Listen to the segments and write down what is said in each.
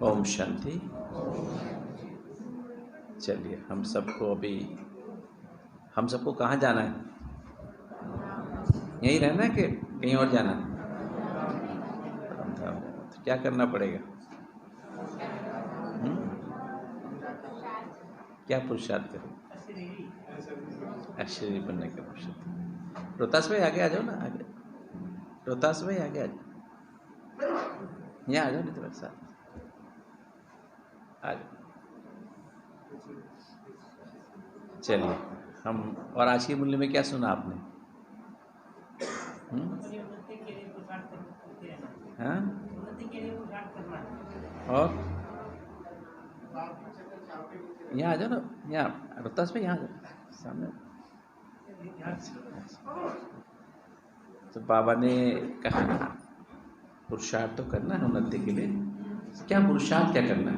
ओम शांति। चलिए हम सबको कहाँ जाना है? यहीं रहना है कि कहीं और जाना है? तो क्या करना पड़ेगा? क्या पुरुषार्थ करें? अशरीरी बनने का पुरुषार्थ। रोहतास भाई आगे आ जाओ ना, आगे। रोहतास भाई आगे आ जाओ, यहाँ आ जाओ, नहीं तो मेरे साथ आ जाओ। चलिए हम, और आज की मूल्य में क्या सुना आपने? हाँ, और यहाँ आ जाओ ना, यहाँ रोहतास भाई यहाँ आ जाओ सामने। तो बाबा ने कहा पुरुषार्थ तो करना है उन्नति के लिए। क्या पुरुषार्थ क्या करना है?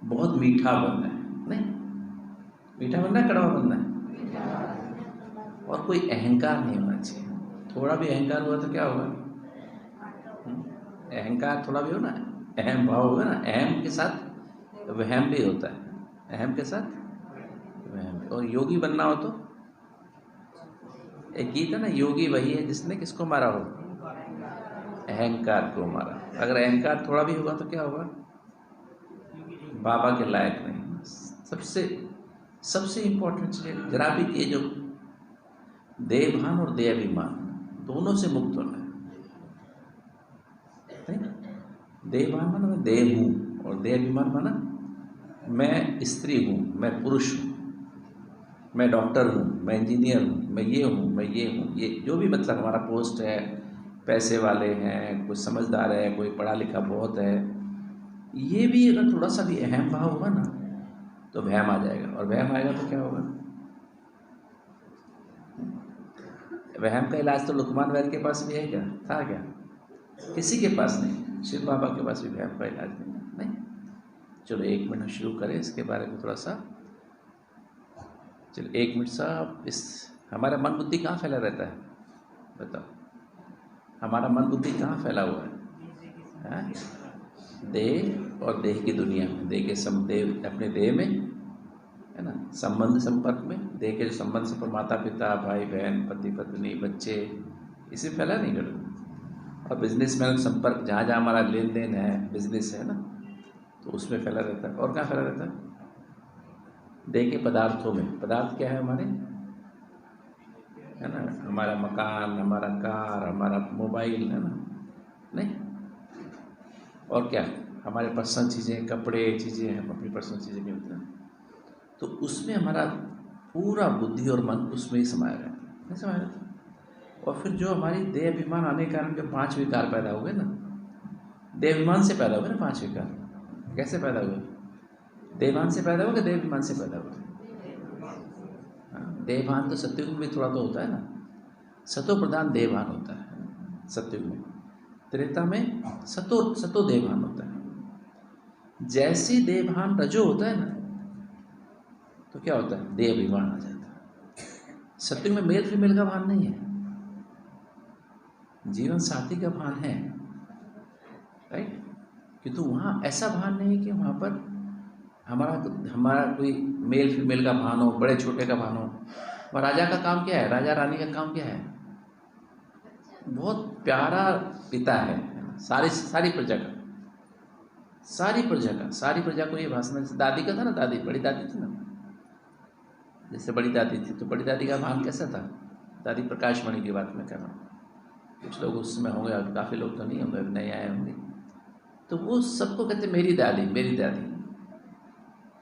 बहुत मीठा बनना है, नहीं? मीठा बनना है, कड़वा बनना है, और कोई अहंकार नहीं होना चाहिए। थोड़ा भी अहंकार हुआ तो क्या होगा? अहंकार थोड़ा भी हो ना, अहम भाव होगा ना, अहम के साथ वहम भी होता है, अहम के साथ वहम भी। और योगी बनना हो तो एक गीत है ना, योगी वही है जिसने किसको मारा हो? अहंकार को मारा। अगर अहंकार थोड़ा भी होगा तो क्या होगा? बाबा के लायक नहीं। सबसे इंपॉर्टेंट चीज जरा भी ये जो देहभान और देहाभिमान दोनों से मुक्त होना है। देहभान माना मैं देह हूँ, और देहाभिमान माना मैं स्त्री हूँ, मैं पुरुष हूँ, मैं डॉक्टर हूँ, मैं इंजीनियर हूँ, मैं ये हूँ, मैं ये हूँ, ये जो भी मतलब हमारा पोस्ट है, पैसे वाले हैं, कोई समझदार है, कोई पढ़ा लिखा बहुत है, ये भी अगर थोड़ा सा भी अहम भाव होगा ना तो वहम आ जाएगा। और वहम आएगा तो क्या होगा? वहम का इलाज तो लुकमान वैद्य के पास भी है क्या? था क्या? किसी के पास नहीं। शिव बाबा के पास भी वहम का इलाज नहीं। चलो 1 मिनट शुरू करें इसके बारे में थोड़ा सा। चलो 1 मिनट साहब। इस हमारा मन बुद्धि कहाँ फैला रहता है? बताओ, हमारा मन बुद्धि कहाँ फैला हुआ है? देह और देह की दुनिया में, देह के देह अपने देह में है ना, संबंध संपर्क में, देह के जो संबंध से माता पिता, भाई बहन, पति पत्नी, बच्चे, इसे फैला नहीं कर। और बिजनेसमैन संपर्क, जहाँ जहाँ हमारा लेन देन है, बिजनेस है ना, तो उसमें फैला रहता है। और कहाँ फैला रहता है? देह के पदार्थों में। पदार्थ क्या है हमारे? है ना, हमारा मकान, हमारा कार, हमारा मोबाइल, है ना, नहीं? और क्या? हमारे पर्सनल चीज़ें, कपड़े, चीज़ें हैं, अपनी पर्सनल चीज़ें नहीं होती हैं। तो उसमें हमारा पूरा बुद्धि और मन उसमें ही समाया रहता है, नहीं समाया रहता। और फिर जो हमारी देह अभिमान आने के कारण जो 5 विकार पैदा हुए ना, देह अभिमान से पैदा हुए ना 5 विकार। कैसे पैदा हुए? देहभान से पैदा हुआ कि देह अभिमान से पैदा हुआ? देहभान तो सत्युग में थोड़ा तो होता है ना, सतो प्रधान देहभान होता है सत्युग में। त्रेता में सतो देहभान होता है। जैसी देहभान रजो होता है ना, तो क्या होता है? देह अभिमान आ जाता है। सत्युग में मेल फीमेल का भान नहीं है, जीवन साथी का भान है, राइट? किंतु वहाँ ऐसा भान नहीं है कि वहाँ पर हमारा कोई मेल फीमेल का भान हो, बड़े छोटे का भान हो। और राजा का काम क्या है? राजा रानी का काम क्या है? बहुत प्यारा पिता है सारी प्रजा का, सारी प्रजा को ये भाषण। जैसे दादी का था ना, दादी, बड़ी दादी थी ना, जैसे बड़ी दादी थी, तो बड़ी दादी का भान कैसा था? दादी प्रकाशमणि की बात मैं कर रहा हूँ। कुछ लोग उसमें होंगे, काफ़ी लोग तो नहीं होंगे, नए आए होंगे। तो वो सबको कहते मेरी दादी, मेरी दादी।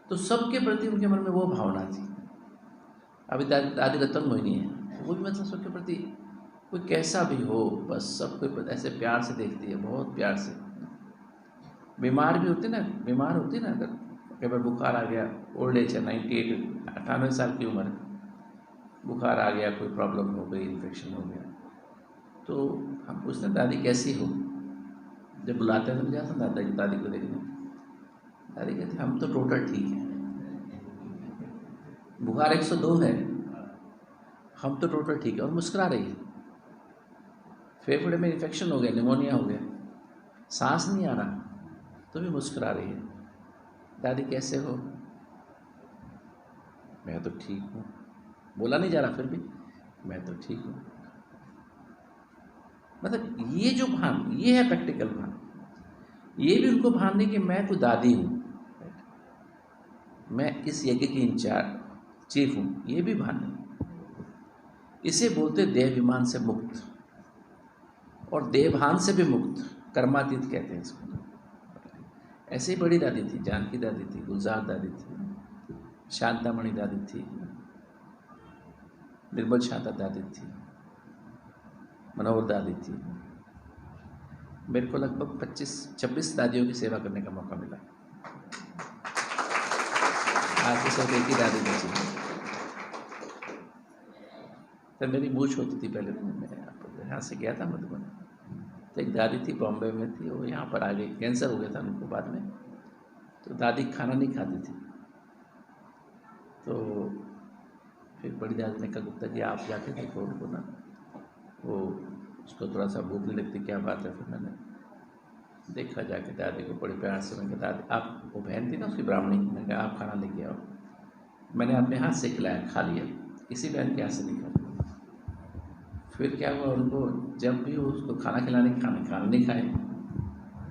तो सबके प्रति उनके मन में वो भावना थी। अभी दादी रतन मोहिनी है, वो भी मतलब सबके प्रति, कोई कैसा भी हो, बस सबको ऐसे प्यार से देखती है, बहुत प्यार से। बीमार भी होती ना, अगर कई बार बुखार आ गया, ओल्ड एज है, 98 साल की उम्र है, बुखार आ गया, कोई प्रॉब्लम हो गई, इन्फेक्शन हो गया, तो हम पूछते हैं दादी कैसी हो? जब बुलाते हैं तो जाता दादी को देखने, दादी कहती हम तो टोटल ठीक हैं, बुखार 102 है, हम तो टोटल ठीक है। और मुस्कुरा रही है। फेफड़े में इन्फेक्शन हो गया, निमोनिया हो गया, सांस नहीं आ रहा, तो भी मुस्कुरा रही है। दादी कैसे हो? मैं तो ठीक हूँ। बोला नहीं जा रहा, फिर भी मैं तो ठीक हूँ। मतलब ये जो भान, ये है प्रैक्टिकल भान। ये भी उनको भान नहीं कि मैं कोई दादी हूँ, मैं इस यज्ञ की इंचार्ज चीफ हूँ, ये भी भान नहीं। इसे बोलते देहाभिमान से मुक्त और देवभान से भी मुक्त, कर्मातीत कहते हैं इसको। ऐसे ही बड़ी दादी थी, जानकी दादी थी, गुलजार दादी थी, शांतामणि दादी थी, निर्मल शांता दादी थी, मनोहर दादी थी। मेरे को लगभग 25-26 दादियों की सेवा करने का मौका मिला। आज तो सिर्फ एक ही दादी बची। तो मेरी मूछ होती थी पहले, तो मैं यहाँ से गया था मधुबन, तो एक दादी थी बॉम्बे में थी, वो यहाँ पर आ गई, कैंसर हो गया था उनको बाद में। तो दादी खाना नहीं खाती थी, तो फिर बड़ी दादी ने कहा गुप्ता जी आप जाके देखो उनको ना, वो उसको थोड़ा सा भूख नहीं लगती, क्या बात है। फिर मैंने देखा जाके दादी को बड़े प्यार से, मैंने कहा दादी आप, वो बहन थी ना उसकी ब्राह्मणी, मैंने कहा आप खाना लेके आओ। मैंने अपने हाथ से खिलाया, खा लिया, किसी बहन के हाथ से नहीं खाया। फिर क्या हुआ, उनको जब भी उसको खाना खिलाने, खाना नहीं खाए,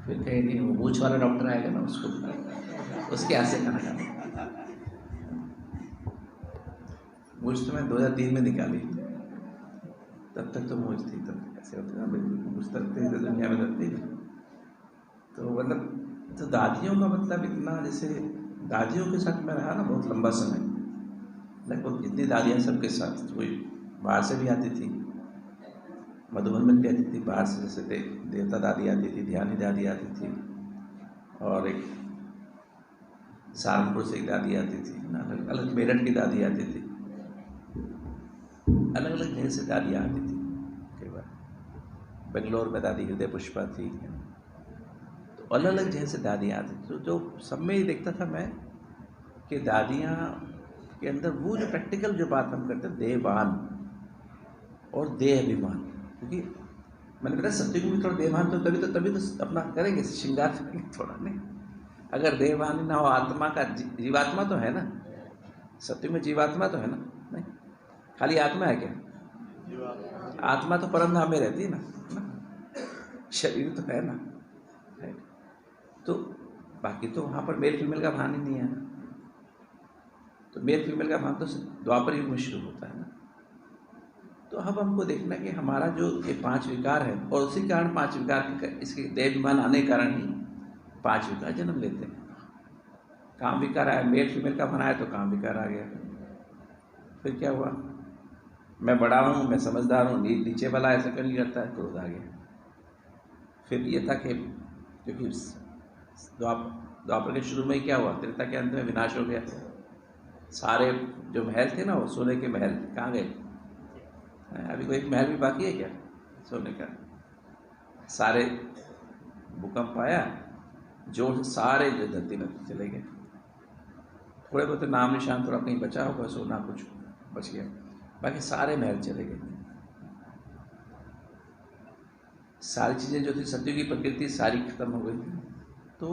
फिर कहे नहीं, वो मूछ वाला डॉक्टर आएगा ना, उसके हाथ से खाना खाना। मूछ तो मैं 2003 में निकाली, तब तक तो मूछ थी, तब ऐसे होते ना मूछ तक दुनिया में लगती है। तो मतलब तो दादियों का मतलब इतना, जैसे दादियों के साथ मैं रहा ना बहुत लंबा समय, लगभग जितनी दादियाँ सबके साथ, कोई बाहर से भी आती थी, मधुबन में भी आती थी बाहर से, जैसे देवता दादी आती थी, ध्यानी दादी आती थी, और एक सहारनपुर से एक दादी आती थी, अलग अलग मेरठ की दादी आती थी, अलग अलग जगह से दादियाँ आती थी। कई बार बेंगलोर में दादी हृदय पुष्पा थी, तो अलग अलग जगह से दादियाँ आती थी। तो जो सब में ये देखता था मैं कि दादियाँ के अंदर वो जो प्रैक्टिकल जो बात हम करते हैं, देहभान और देहाभिमान, क्योंकि मैंने बताया सत्युग में थोड़ा देहभान, तो तभी तो अपना करेंगे, श्रृंगार करेंगे थोड़ा, नहीं अगर देहभान ना हो, आत्मा का जीवात्मा तो है ना, सत्युग में जीवात्मा तो है ना, नहीं खाली आत्मा है क्या? आत्मा तो परम धाम में रहती है ना, शरीर तो है ना, तो बाकी तो वहाँ पर मेल फीमेल का भान ही नहीं है ना। तो मेल फीमेल का भान तो द्वापर युग में शुरू होता है ना। तो अब हमको देखना कि हमारा जो ये 5 विकार है, और उसी कारण 5 विकार इसके देहाभिमान आने के कारण ही 5 विकार जन्म लेते हैं। काम विकार आया, मेल फीमेल का बनाया तो काम विकार आ गया। फिर क्या हुआ, मैं बड़ा हूँ, मैं समझदार हूँ, नीचे वाला ऐसा क्यों नहीं करता है, क्रोध आ गया। फिर ये था कि क्योंकि द्वापर के शुरू में ही क्या हुआ, त्रेता के अंत में विनाश हो गया। सारे जो महल थे ना, वो सोने के महल कहाँ गए? अभी कोई एक महल भी बाकी है क्या सोने का? सारे भूकंप आया, जोर से सारे जो धरती में चले गए। थोड़े बहुत नाम निशान थोड़ा कहीं बचा होगा, सोना कुछ बच गया, बाकी सारे महल चले गए। सारी चीज़ें जो थी, सत्य की प्रकृति सारी खत्म हो गई थी, तो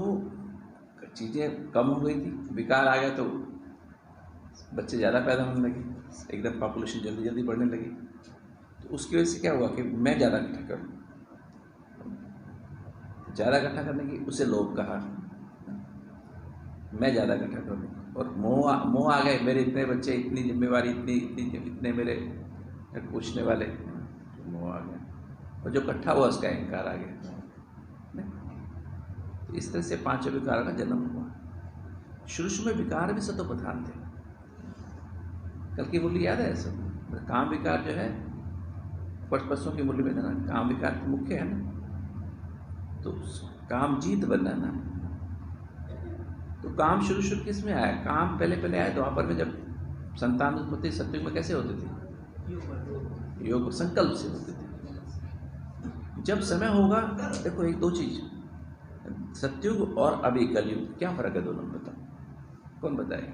चीज़ें कम हो गई थी, विकार आ गया, तो बच्चे ज़्यादा पैदा होने लगे, एकदम पॉपुलेशन जल्दी जल्दी बढ़ने लगी। तो उसकी वजह से क्या हुआ कि मैं ज़्यादा इकट्ठा करूँ, ज़्यादा इकट्ठा करने की उसे लोभ कहा, मैं ज़्यादा इकट्ठा करूँ, और मोह आ गए, मेरे इतने बच्चे, इतनी जिम्मेवारी, इतने मेरे पूछने वाले, मोह आ गया, और जो इकट्ठा हुआ उसका अहंकार आ गया। तो इस तरह से 5 विकारों का जन्म हुआ। शुरू में विकार भी सतो प्रधान थे। कल की मूल्य याद है सब, काम विकार जो है परसों की मूल्य में ना, काम विकार मुख्य है ना, तो काम जीत बनना ना। तो काम शुरू किस में आया? काम पहले आया द्वापर में, जब संतान उत्पत्ति सत्युग में कैसे होती थी? योग संकल्प से होती थी। जब समय होगा, देखो एक दो चीज, सत्युग और अभी कलयुग, क्या फर्क है दोनों में? बताओ, कौन बताएगा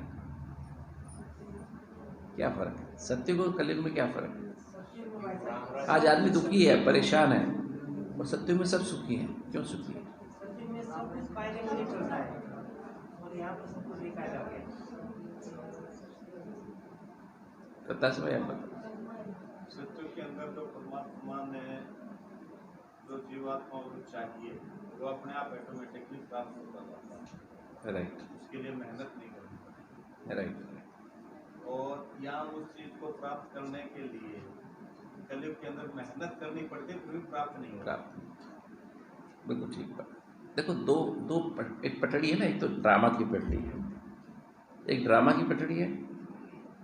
क्या फर्क है? सत्युग और कलयुग में क्या फर्क है? आज आदमी दुखी है, परेशान है, और सत्युग में सब सुखी हैं। क्यों सुखी है? बता समय आप बता। सत्य के अंदर तो परमात्मा ने जो जीवात्मा को चाहिए वो अपने आप ऑटोमेटिकली प्राप्त होता जाता है। राइट, उसके लिए मेहनत नहीं करनी पड़ती। राइट। और यहाँ उस चीज को प्राप्त करने के लिए कलयुग के अंदर मेहनत करनी पड़ती है, फिर भी प्राप्त नहीं होता। बिल्कुल ठीक बात। देखो दो दो एक पटड़ी है ना, एक तो ड्रामा की पटड़ी है, एक ड्रामा की पटड़ी है।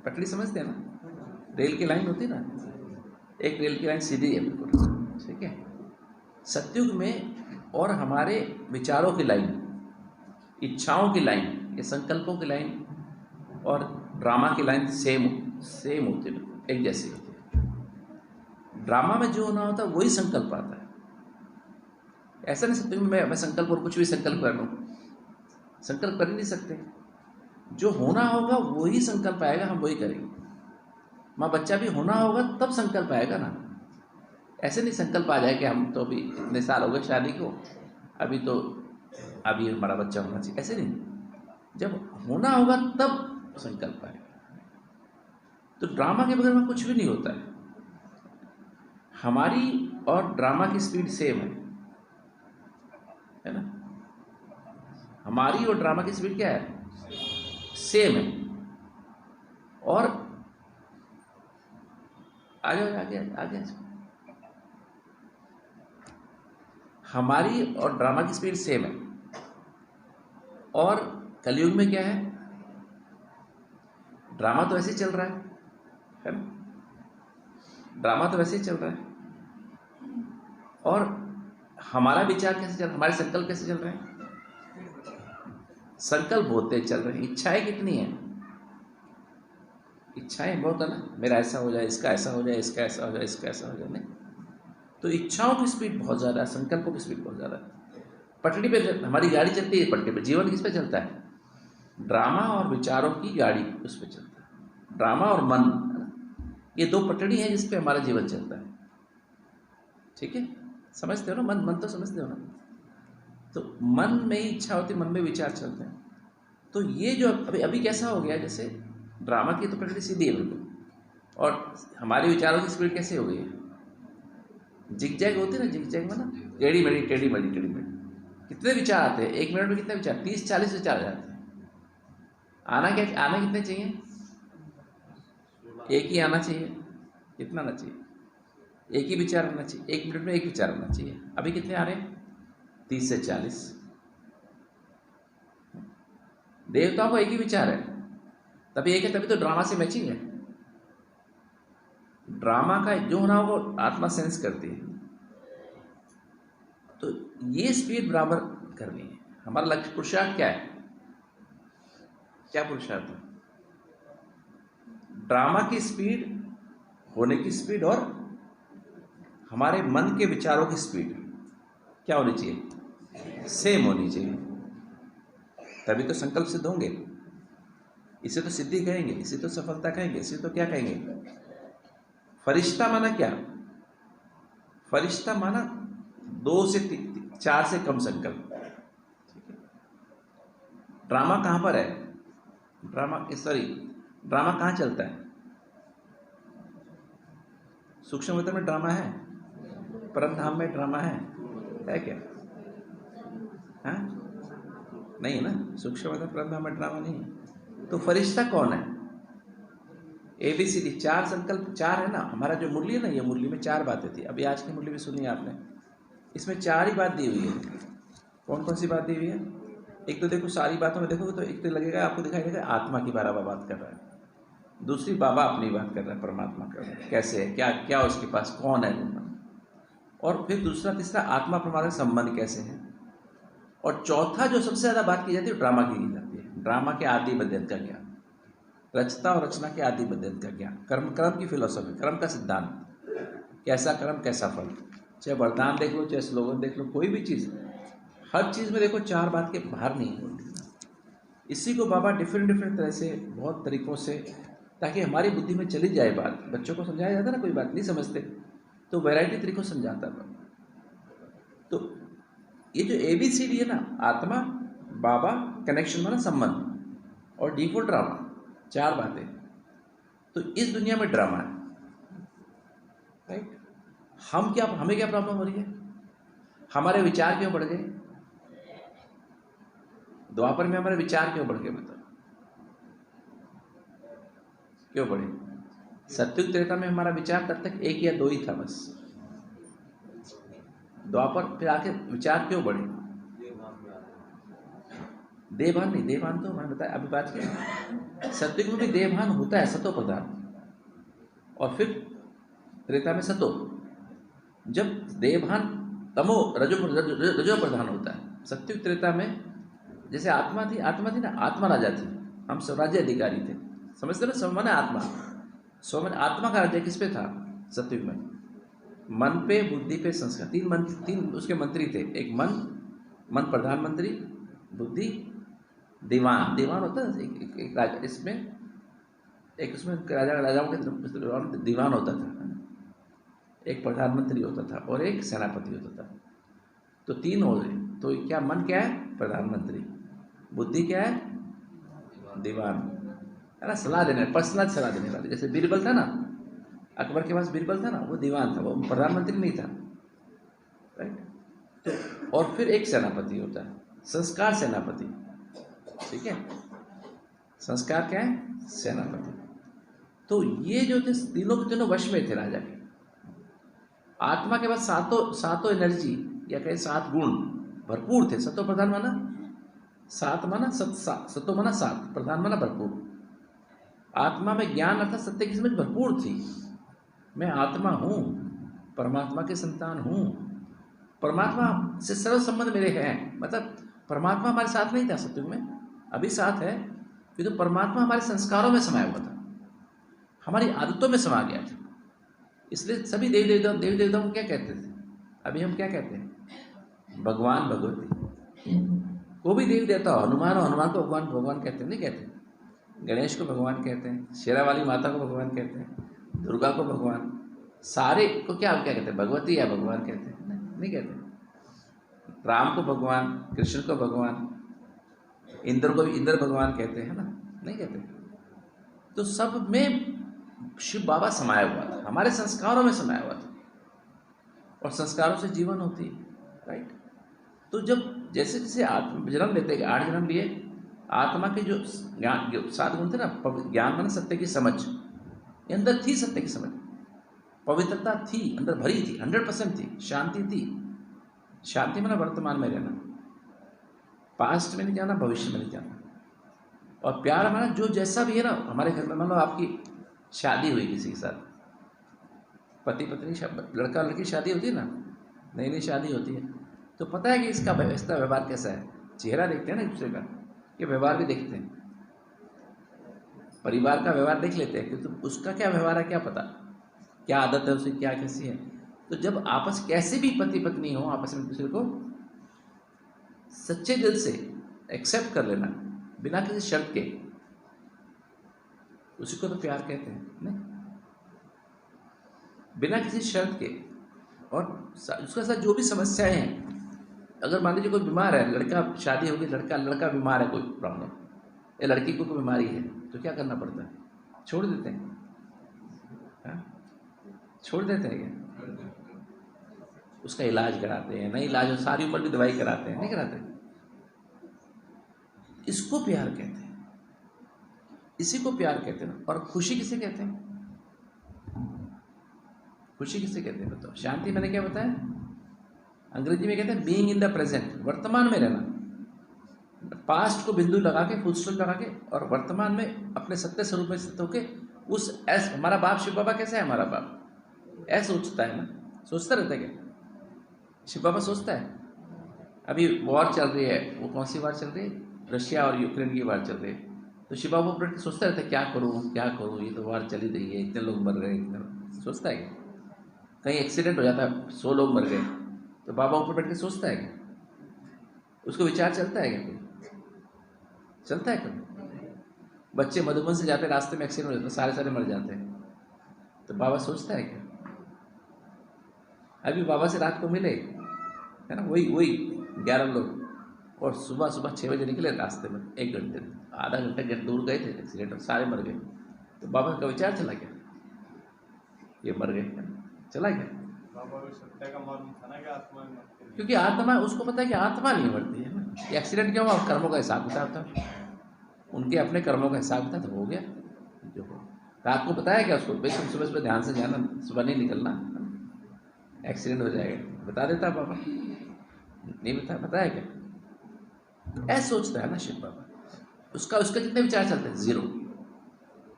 पटड़ी समझते हैं ना, रेल की लाइन होती है ना, एक रेल की लाइन सीधी है बिल्कुल, ठीक है। सतयुग में और हमारे विचारों की लाइन, इच्छाओं की लाइन, ये संकल्पों की लाइन और ड्रामा की लाइन सेम होती है, एक जैसी होती है। ड्रामा में जो होना होता है वही संकल्प आता है। ऐसा नहीं सतयुग में मैं संकल्प और कुछ भी संकल्प कर लूँ, संकल्प कर ही नहीं सकते। जो होना होगा वही संकल्प आएगा, हम वही करेंगे। माँ बच्चा भी होना होगा तब संकल्प आएगा ना। ऐसे नहीं संकल्प आ जाए कि हम तो अभी इतने साल हो गए शादी को, अभी हमारा बच्चा होना चाहिए, ऐसे नहीं। जब होना होगा तब संकल्प आएगा। तो ड्रामा के बगैर में कुछ भी नहीं होता है। हमारी और ड्रामा की स्पीड सेम है ना। हमारी और ड्रामा की स्पीड क्या है? सेम है। और आगे हमारी और ड्रामा की स्पीड सेम है। और कलयुग में क्या है, ड्रामा तो ऐसे ही चल रहा है ना, ड्रामा तो वैसे ही चल रहा है। और हमारा विचार कैसे चल रहा है, हमारे संकल्प कैसे चल रहे हैं? संकल्प होते चल रहे हैं। इच्छाएं कितनी है? इच्छाएं बहुत है ना, मेरा ऐसा हो जाए, इसका ऐसा हो जाए, इसका ऐसा हो जाए, इसका ऐसा हो जाए। नहीं, तो इच्छाओं की स्पीड बहुत ज़्यादा है, संकल्पों की स्पीड बहुत ज़्यादा है। पटरी पे हमारी गाड़ी चलती है, पटरी पे जीवन किस पे चलता है? ड्रामा और विचारों की गाड़ी उस पर चलता है। ड्रामा और मन, ये दो पटड़ी हैं जिस पे हमारा जीवन चलता है। ठीक है, समझते हो ना? मन तो समझते हो ना? तो मन में ही इच्छा होती है, मन में विचार चलते हैं। तो ये जो अभी कैसा हो गया, जैसे ड्रामा की तो पटड़ी सीधी है बिल्कुल, और हमारे विचारों की स्पीड कैसे हो गई है? जिगजैग होती है ना, जिगजैग में ना, टेढ़ी मेढ़ी कितने विचार आते हैं एक मिनट में? कितने विचार? 30-40 विचार आ जाते हैं। आना कितने चाहिए? एक ही आना चाहिए। कितना आना चाहिए? एक ही विचार आना चाहिए। एक मिनट में एक विचार आना चाहिए। अभी कितने आ रहे हैं? 30 से 40। देवताओं को एक ही विचार है, तभी एक है, तभी तो ड्रामा से मैचिंग है। ड्रामा का जो होना वो आत्मा सेंस करती है। तो ये स्पीड बराबर करनी है। हमारा लक्ष्य, पुरुषार्थ क्या है? क्या पुरुषार्थ है? ड्रामा की स्पीड, होने की स्पीड और हमारे मन के विचारों की स्पीड क्या होनी चाहिए? सेम होनी चाहिए, तभी तो संकल्प सिद्ध होंगे। इसे तो सिद्धि कहेंगे, इसे तो सफलता कहेंगे, इसे तो क्या कहेंगे? फरिश्ता माना क्या? फरिश्ता माना 2 से 4 से कम संकल्प। ड्रामा कहां पर है? ड्रामा कहां चलता है? सूक्ष्म वतन में ड्रामा है, परम धाम में ड्रामा है क्या? हाँ, नहीं है ना। सूक्ष्म वतन परम धाम में ड्रामा नहीं है। तो फरिश्ता कौन है? ABCD 4 संकल्प, 4 है ना। हमारा जो मुरली है ना, ये मुरली में 4 बातें थी। अभी आज की मुरली में सुनी आपने, इसमें 4 ही बात दी हुई है। कौन कौन सी बात दी हुई है? एक तो देखो, सारी बातों में देखोगे तो एक तो लगेगा आपको, दिखाई देगा आत्मा की बारह बात कर रहा है। दूसरी बाबा अपनी बात कर रहा है, परमात्मा कर रहा है, कैसे है, क्या क्या उसके पास, कौन है। और फिर दूसरा तीसरा आत्मा परमात्मा का संबंध कैसे है। और चौथा जो सबसे ज़्यादा बात की जाती है, ड्रामा की जाती है। ड्रामा के आदि मध्यंत का ज्ञान, रचता और रचना के आदि मध्यंत का ज्ञान, कर्म की फिलोसफी, कर्म का सिद्धांत, कैसा कर्म कैसा फल। चाहे वरदान देख लो, चाहे स्लोगन देख लो, कोई भी चीज़, हर चीज़ में देखो 4 बात के बाहर नहीं है। इसी को बाबा डिफरेंट तरह से, बहुत तरीक़ों से, ताकि हमारी बुद्धि में चली जाए बात। बच्चों को समझाया जाता है ना, कोई बात नहीं समझते तो वैरायटी तरीक़ों से समझाता है। तो ये जो ABCD है ना, आत्मा, बाबा, कनेक्शन माना संबंध, और D4 ड्रामा, 4 बातें। तो इस दुनिया में ड्रामा है, राइट। हमें क्या प्रॉब्लम हो रही है? हमारे विचार क्यों बढ़ गए? द्वापर में हमारे विचार क्यों बढ़ गए? मतलब क्यों बढ़े? सत्युग त्रेता में हमारा विचार तब तक 1 या 2 ही था बस। द्वापर फिर आके विचार क्यों बढ़े? देहभान नहीं, देहभान तो मैंने बताया अभी बात किया। सत्युग में भी देहभान होता है, सतो प्रधान, और फिर त्रेता में सतो। जब देहभान तमो रजो प्रधान होता है। सत्युग त्रेता में जैसे आत्मा थी ना, आत्मा राजा थी, हम स्वराज्य अधिकारी थे, समझते ना? स्वमन आत्मा, स्वमन आत्मा का राज्य किस पे था? सत्युग में मन पे, बुद्धि पे, संस्कार। 3 उसके मंत्री थे। एक मन प्रधानमंत्री, बुद्धि दीवान होता है एक राजा, इसमें एक उसमें राजाओं के दीवान होता था, एक प्रधानमंत्री होता था और एक सेनापति होता था। तो 3 हो गए। तो क्या मन क्या है? प्रधानमंत्री। बुद्धि क्या है? दीवान, है ना? सलाह देने, पर्सनल सलाह देने वाले। जैसे बीरबल था ना, अकबर के पास बीरबल था ना, वो दीवान था, वो प्रधानमंत्री नहीं था, राइट। तो और फिर एक सेनापति होता है, संस्कार सेनापति, ठीक है? संस्कार क्या है? सेनापति। तो ये जो थे तीनों के तीनों वश में थे राजा के। आत्मा के पास सातों एनर्जी या कहे 7 गुण भरपूर थे। सतो प्रधान माना 7, माना सतो माना 7, प्रधान माना भरपूर। आत्मा में ज्ञान अर्थात सत्य की समझ भरपूर थी। मैं आत्मा हूँ, परमात्मा के संतान हूँ, परमात्मा से सर्व संबंध मेरे हैं। मतलब परमात्मा हमारे साथ नहीं था सत्युग में, अभी साथ है, क्योंकि परमात्मा हमारे संस्कारों में समाया हुआ था, हमारी आदतों में समा गया था। इसलिए सभी देवी देवताओं को क्या कहते थे? अभी हम क्या कहते हैं? भगवान, भगवती। वो भी देवी देवता हो, हनुमान को भगवान कहते हैं, नहीं कहते? गणेश को भगवान कहते हैं, शेरा वाली माता को भगवान कहते हैं, दुर्गा को भगवान, सारे को क्या कहते हैं? भगवती या भगवान कहते हैं? नहीं कहते। राम को भगवान, कृष्ण को भगवान, इंद्र को इंद्र भगवान कहते हैं ना, नहीं कहते? तो सब में शिव बाबा समाया हुआ था, हमारे संस्कारों में समाया हुआ था, और संस्कारों से जीवन होती है, राइट। तो जब जैसे जैसे आत्मा जन्म लेते हैं, 8 जन्म लिए, आत्मा के जो 7 गुण थे ना, ज्ञान माने सत्य की समझ, ये अंदर थी, सत्य की समझ, पवित्रता थी, अंदर भरी थी, 100% थी, शांति थी। शांति माना वर्तमान में रहना, पास्ट में नहीं जाना, भविष्य में नहीं जाना। और प्यार माना जो जैसा भी है ना, हमारे घर में मान लो आपकी शादी हुई किसी के साथ, पति पत्नी, लड़का लड़की शादी होती है ना, नई शादी होती है, तो पता है कि इसका व्यवहार कैसा है। चेहरा देखते हैं ना एक दूसरे का, ये व्यवहार भी देखते हैं, परिवार का व्यवहार देख लेते हैं कि तो उसका क्या व्यवहार है, क्या पता क्या आदत है उसे, क्या कैसी है। तो जब आपस कैसे भी पति पत्नी हो, आपस में दूसरे को सच्चे दिल से एक्सेप्ट कर लेना बिना किसी शर्त के, उसी को तो प्यार कहते हैं, नहीं? बिना किसी शर्त के। और उसके साथ जो भी समस्याएं हैं, अगर मान लीजिए कोई बीमार है, लड़का शादी होगी, लड़का बीमार है, कोई प्रॉब्लम, या लड़की को कोई बीमारी है, तो क्या करना पड़ता है? छोड़ देते हैं, छोड़ देते हैं क्या? उसका इलाज कराते हैं, नहीं इलाज हो सारी उम्र भी दवाई कराते हैं, नहीं कराते? इसको प्यार कहते हैं, इसी को प्यार कहते हैं। और खुशी किसे कहते हैं? खुशी किसे कहते हैं बताओ? शांति मैंने क्या बताया? अंग्रेजी में कहते हैं बीइंग इन द प्रेजेंट, वर्तमान में रहना, पास्ट को बिंदु लगा के, फुल स्टॉप लगा के, और वर्तमान में अपने सत्य स्वरूप में स्थित होके उस ऐस। हमारा बाप शिव बाबा कैसा है? हमारा बाप ऐसा सोचता है ना, सोचता रहता है क्या? शिव बाबा सोचता है। अभी वॉर चल रही है, वो कौन सी वॉर चल रही है? रशिया और यूक्रेन की वॉर चल रही है। तो शिव बाबा बैठ के सोचता रहता है क्या करूँ, ये तो वॉर चली रही है, इतने लोग मर गए, इतने, सोचता है क्या? कहीं एक्सीडेंट हो जाता है, 100 लोग मर गए, तो बाबा ऊपर बैठ के सोचता है क्या? उसको विचार चलता है क्या? कोई चलता है कभी? बच्चे मधुबन से जाते, रास्ते में एक्सीडेंट हो जाता है, सारे मर जाते हैं, तो बाबा सोचता है क्या? अभी बाबा से रात को मिले, है ना, वही 11 लोग, और सुबह सुबह 6 बजे निकले रास्ते में, 1 घंटे आधा घंटे दूर गए थे, एक्सीडेंट सारे मर गए। तो बाबा का विचार चला गया, ये मर गए, चला गया। बाबा को सत्य का मालूम था ना कि आत्मा में मरती है। क्योंकि आत्मा, उसको पता है कि आत्मा नहीं मरती है ना। ये एक्सीडेंट क्या हुआ, कर्मों का हिसाब किताब था, उनके अपने कर्मों का हिसाब किताब तो हो गया जो हो। रात को बताया क्या उसको, भाई तुम सुबह सुबह ध्यान से जाना, सुबह नहीं निकलना, एक्सीडेंट हो जाएगा, बता देता बाबा, नहीं बताया क्या? ऐसा सोचता है ना शिव बाबा। उसका कितने विचार चलते हैं? 0।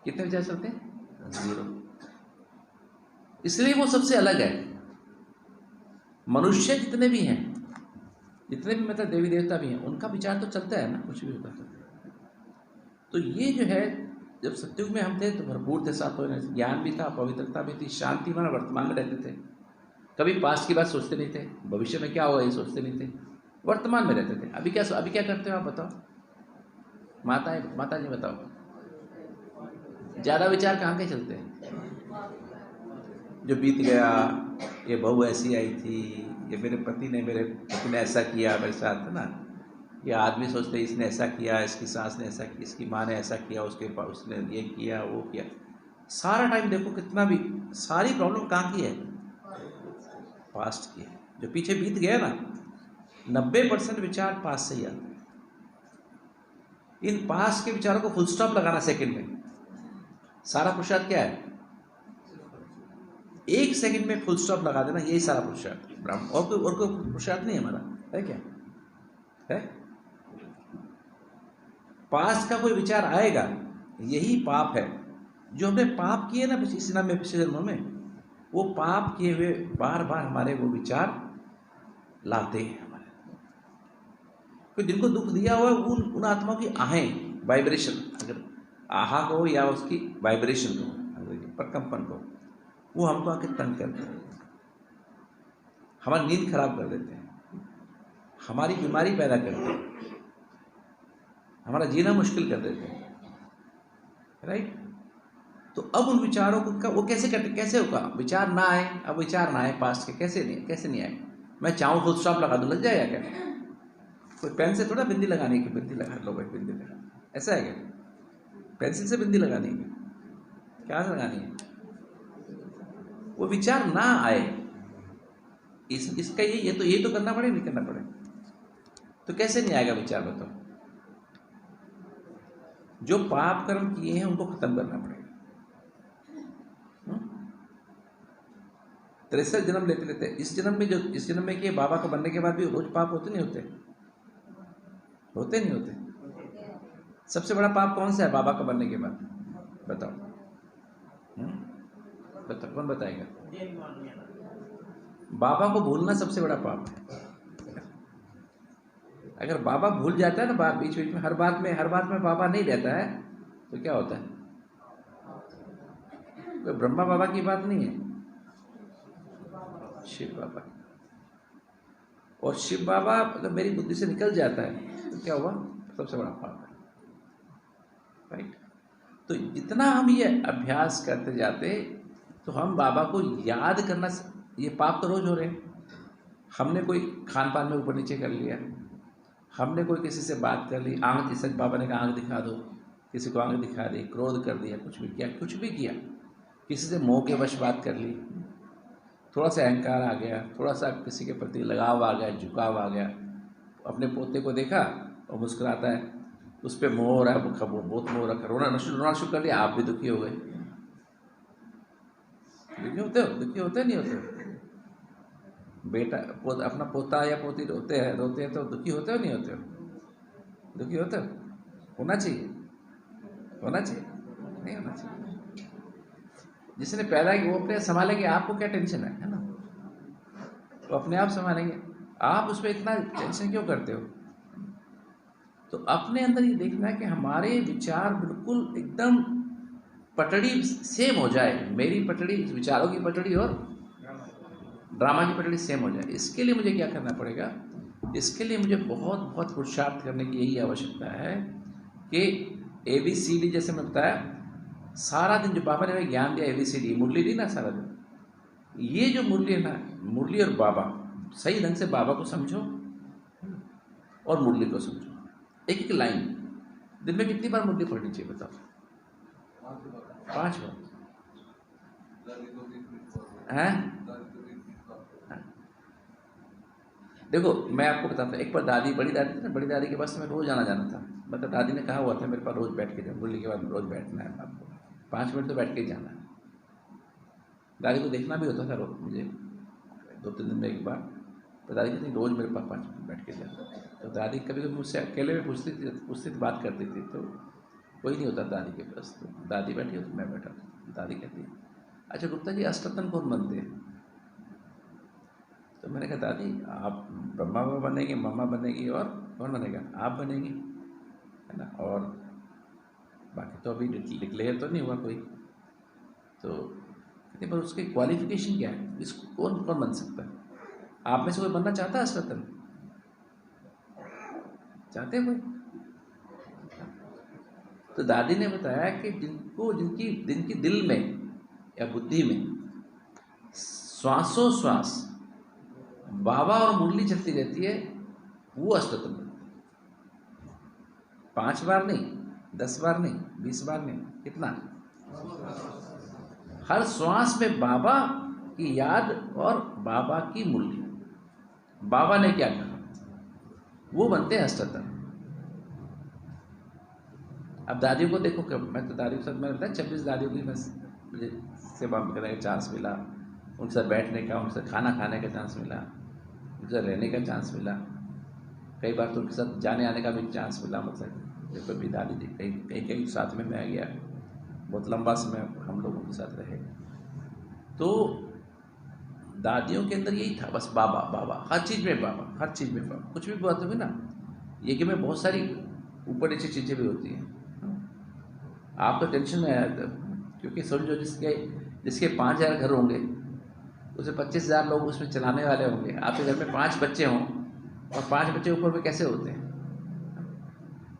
कितने विचार चलते हैं? 0। इसलिए वो सबसे अलग है। मनुष्य जितने भी हैं, जितने भी मतलब देवी देवता भी हैं, उनका विचार तो चलता है ना, कुछ भी होता है। तो ये जो है, जब सतयुग में हम थे तो भरपूर थे, साथ होने ज्ञान भी था, पवित्रता भी थी, शांति में वर्तमान में रहते थे, कभी पास्ट की बात सोचते नहीं थे, भविष्य में क्या होगा ये सोचते नहीं थे, वर्तमान में रहते थे। अभी क्या करते हो आप बताओ, माता जी बताओ, ज़्यादा विचार कहाँ के चलते हैं? जो बीत गया, ये बहू ऐसी आई थी, ये मेरे पति ने ऐसा किया मेरे साथ, है ना। ये आदमी सोचते इसने ऐसा किया, इसकी सास ने ऐसा किया, इसकी माँ ने ऐसा किया, उसने ये किया वो किया। सारा टाइम देखो कितना भी, सारी प्रॉब्लम कहाँ की है? पास्ट की है। जो पीछे बीत गया ना, 90% विचार पास्ट से ही आते हैं। इन पास्ट के विचारों को फुल स्टॉप लगाना सेकंड में, सारा पुरुषार्थ क्या है? 1 सेकंड में फुल स्टॉप लगा देना, यही सारा पुरुषार्थ ब्रह्म। और कोई पुरुषार्थ नहीं हमारा है, क्या है? पास्ट का कोई विचार आएगा, यही पाप है। जो हमने पाप किए ना इस जन्म में, पिछले जन्मों में, वो पाप किए हुए बार बार हमारे वो विचार लाते हैं हमारे। कोई जिनको दुख दिया हुआ है, उन आत्माओं की आहें, वाइब्रेशन, अगर आहा को या उसकी वाइब्रेशन को, प्रकंपन को, वो हमको आके तंग करते हैं, हमारी नींद खराब कर देते हैं, हमारी बीमारी पैदा करते हैं, हमारा जीना मुश्किल कर देते हैं, राइट। तो अब उन विचारों को वो कैसे होगा? विचार ना आए, अब विचार ना आए पास्ट के, कैसे नहीं आए? मैं चाहूँ फुल स्टॉप लगा दूँ, लग जाएगा क्या? कोई पेन से थोड़ा बिंदी लगानी है कि बिंदी लगा लो भाई, बिंदी लगा, ऐसा है क्या? पेंसिल से बिंदी लगानी है, क्या लगानी है? वो विचार ना आए, इसका ये तो करना पड़े, नहीं करना पड़े, तो कैसे नहीं आएगा विचार? बताओ। जो पाप कर्म किए हैं उनको खत्म करना पड़ेगा। 63 जन्म लेते इस जन्म में किए, बाबा का बनने के बाद भी रोज पाप होते नहीं होते? सबसे बड़ा पाप कौन सा है बाबा का बनने के बाद? बताओ, कौन बताएगा? बाबा को भूलना सबसे बड़ा पाप है। अगर बाबा भूल जाता है ना, बीच में हर बात में बाबा नहीं रहता है, तो क्या होता है? कोई ब्रह्मा बाबा की बात नहीं है, शिव बाबा। और शिव बाबा अगर मेरी बुद्धि से निकल जाता है तो क्या हुआ? सबसे बड़ा पाप है, राइट। तो जितना हम ये अभ्यास करते जाते, तो हम बाबा को याद करना, ये पाप तो रोज हो रहे हैं। हमने कोई खान पान में ऊपर नीचे कर लिया, हमने कोई किसी से बात कर ली, आंख, जैसे बाबा ने कहा आंख दिखा दो, किसी को आंख दिखा दी, क्रोध कर दिया, कुछ भी किया, किसी से मोह के वश बात कर ली, थोड़ा सा अहंकार आ गया, थोड़ा सा किसी के प्रति लगाव आ गया, झुकाव आ गया, अपने पोते को देखा और मुस्कुराता है, उस पर मोह हो रहा है, बहुत मोह रखा, रोना शुरू कर दिया, आप भी दुखी हो गए। दुखी होते नहीं होते? बेटा अपना पोता या पोती रोते हैं तो दुखी होते हो नहीं होते? दुखी होते हो? होना चाहिए? नहीं होना चाहिए। जिसने पैदा किया वो अपने संभालेंगे, आपको क्या टेंशन है ना? तो अपने आप संभालेंगे, आप उस पर इतना टेंशन क्यों करते हो? तो अपने अंदर ये देखना है कि हमारे विचार बिल्कुल एकदम पटड़ी सेम हो जाए, मेरी पटड़ी, विचारों की पटड़ी और ड्रामा की पटड़ी सेम हो जाए। इसके लिए मुझे क्या करना पड़ेगा? इसके लिए मुझे बहुत बहुत पुरुषार्थ करने की यही आवश्यकता है कि ABCD, जैसे मैं बताया, सारा दिन जो बाबा ने हमें ज्ञान दिया, ABCD मुरली दी ना सारा दिन, ये जो मुरली है ना, मुरली और बाबा, सही ढंग से बाबा को समझो, और मुरली को समझो, एक एक लाइन। दिन में कितनी बार मुरली पढ़नी चाहिए बताओ? 5 बार हैं? देखो मैं आपको बताता हूँ, एक बार दादी, बड़ी दादी थी ना, बड़ी दादी के पास में रोज़ आना जाना था। मतलब दादी ने कहा हुआ था मेरे पास रोज़ बैठ के जाओ, मुरली के बाद रोज़ बैठना है आपको, 5 मिनट तो बैठ के ही जाना है। दादी को देखना भी होता था रोज मुझे, 2-3 दिन में एक बार। तो दादी कहती रोज़ मेरे पास 5 मिनट बैठ के जाना। तो दादी कभी कभी मुझसे अकेले में पूछती थी, बात करती थी, तो कोई नहीं होता दादी के पास, तो दादी बैठी हो तो मैं बैठा था। दादी कहती अच्छा गुप्ता जी अष्टोत्तम कौन बनते हैं? तो मैंने कहा दादी आप ब्रह्मा बाबा बनेंगे, मम्मा बनेगी, और कौन बनेगा? आप बनेंगे, है ना, और बाकी तो अभी डिक्लेयर तो नहीं हुआ कोई। तो कहते पर उसकी क्वालिफिकेशन क्या है, इसको कौन कौन बन सकता है? आप में से कोई बनना चाहता है अष्टोत्तम? चाहते हैं कोई? तो दादी ने बताया कि जिनकी दिल में या बुद्धि में श्वासों श्वास बाबा और मुरली चलती रहती है, वो अष्टोत्तम बनते हैं। 5 बार नहीं, 10 बार नहीं, 20 बार नहीं, कितना? हर श्वास में बाबा की याद और बाबा की मुरली। बाबा ने क्या कहा, वो बनते हैं अष्टोत्तम। अब दादियों को देखो, कब मैं तो दादियों के साथ, मैंने बताया 26 दादियों की मुझे सेवा करने का चांस मिला, उनके साथ बैठने का, उनके साथ खाना खाने का चांस मिला, उनके साथ रहने का चांस मिला, कई बार तो उनके साथ जाने आने का भी चांस मिला। मतलब देखो भी दादी जी कहीं साथ में मैं गया, बहुत लंबा समय हम लोग उनके साथ रहे। तो दादियों के अंदर यही था, बस बाबा बाबा, हर चीज़ में बाबा, हर चीज़ में बाबा। कुछ भी बात होगी ना, ये कि मैं बहुत सारी ऊपर नीचे चीज़ें भी होती हैं, आप तो टेंशन में आया था, क्योंकि समझो जिसके 5,000 घर होंगे, उसे 25,000 लोग उसमें चलाने वाले होंगे। आपके घर में 5 बच्चे हों, और 5 बच्चे ऊपर में कैसे होते हैं,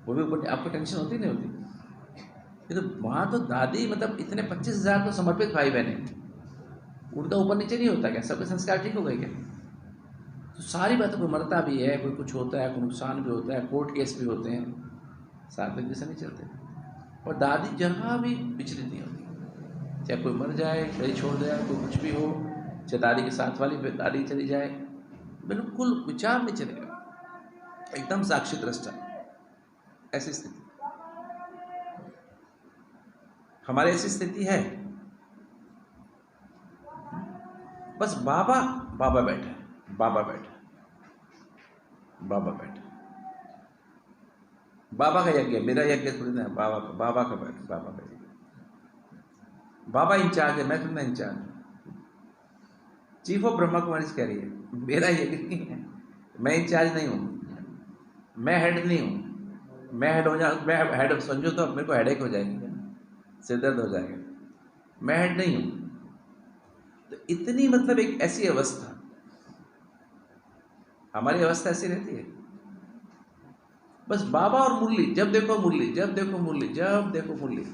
वो भी ऊपर, आपको टेंशन होती नहीं होती? ये तो वहाँ तो दादी मतलब इतने 25,000 तो समर्पित भाई बहने, उनका ऊपर नीचे नहीं होता क्या? सबके संस्कार ठीक हो गए क्या? तो सारी बातों को मरता भी है, कोई कुछ होता है, कोई नुकसान भी होता है, कोर्ट केस भी होते हैं, सात्विक जैसे नहीं चलते। और दादी जहाँ भी विचलित नहीं होती, चाहे कोई मर जाए, शरीर छोड़ जाए, कोई कुछ भी हो, चाहे दादी के साथ वाली दादी चली जाए, बिल्कुल विचार नहीं चलेगा, एकदम साक्षी दृष्टा। ऐसी स्थिति हमारी, ऐसी स्थिति है। बस बाबा बाबा बैठा है, बाबा बैठा, बाबा बैठा, बाबा का यज्ञ, मेरा यज्ञ थोड़ी ना, बाबा का बैठ, बाबा बैठ, बाबा इंचार्ज है, मैं तुमने in charge. Chief of Brahma Kumari कह रही है, मेरा यज्ञ नहीं है, मैं इंचार्ज नहीं हूँ, मैं हेड नहीं हूँ। मैं हेड हो जाऊँ, मैं हेड समझो तो मेरे को हेडेक हो जाएगी, सिर दर्द हो जाएगा, मैं हेड नहीं हूँ। तो इतनी मतलब एक ऐसी अवस्था, हमारी अवस्था ऐसी रहती है, बस बाबा और मुरली, जब देखो मुरली, जब देखो मुरली, जब देखो मुरली।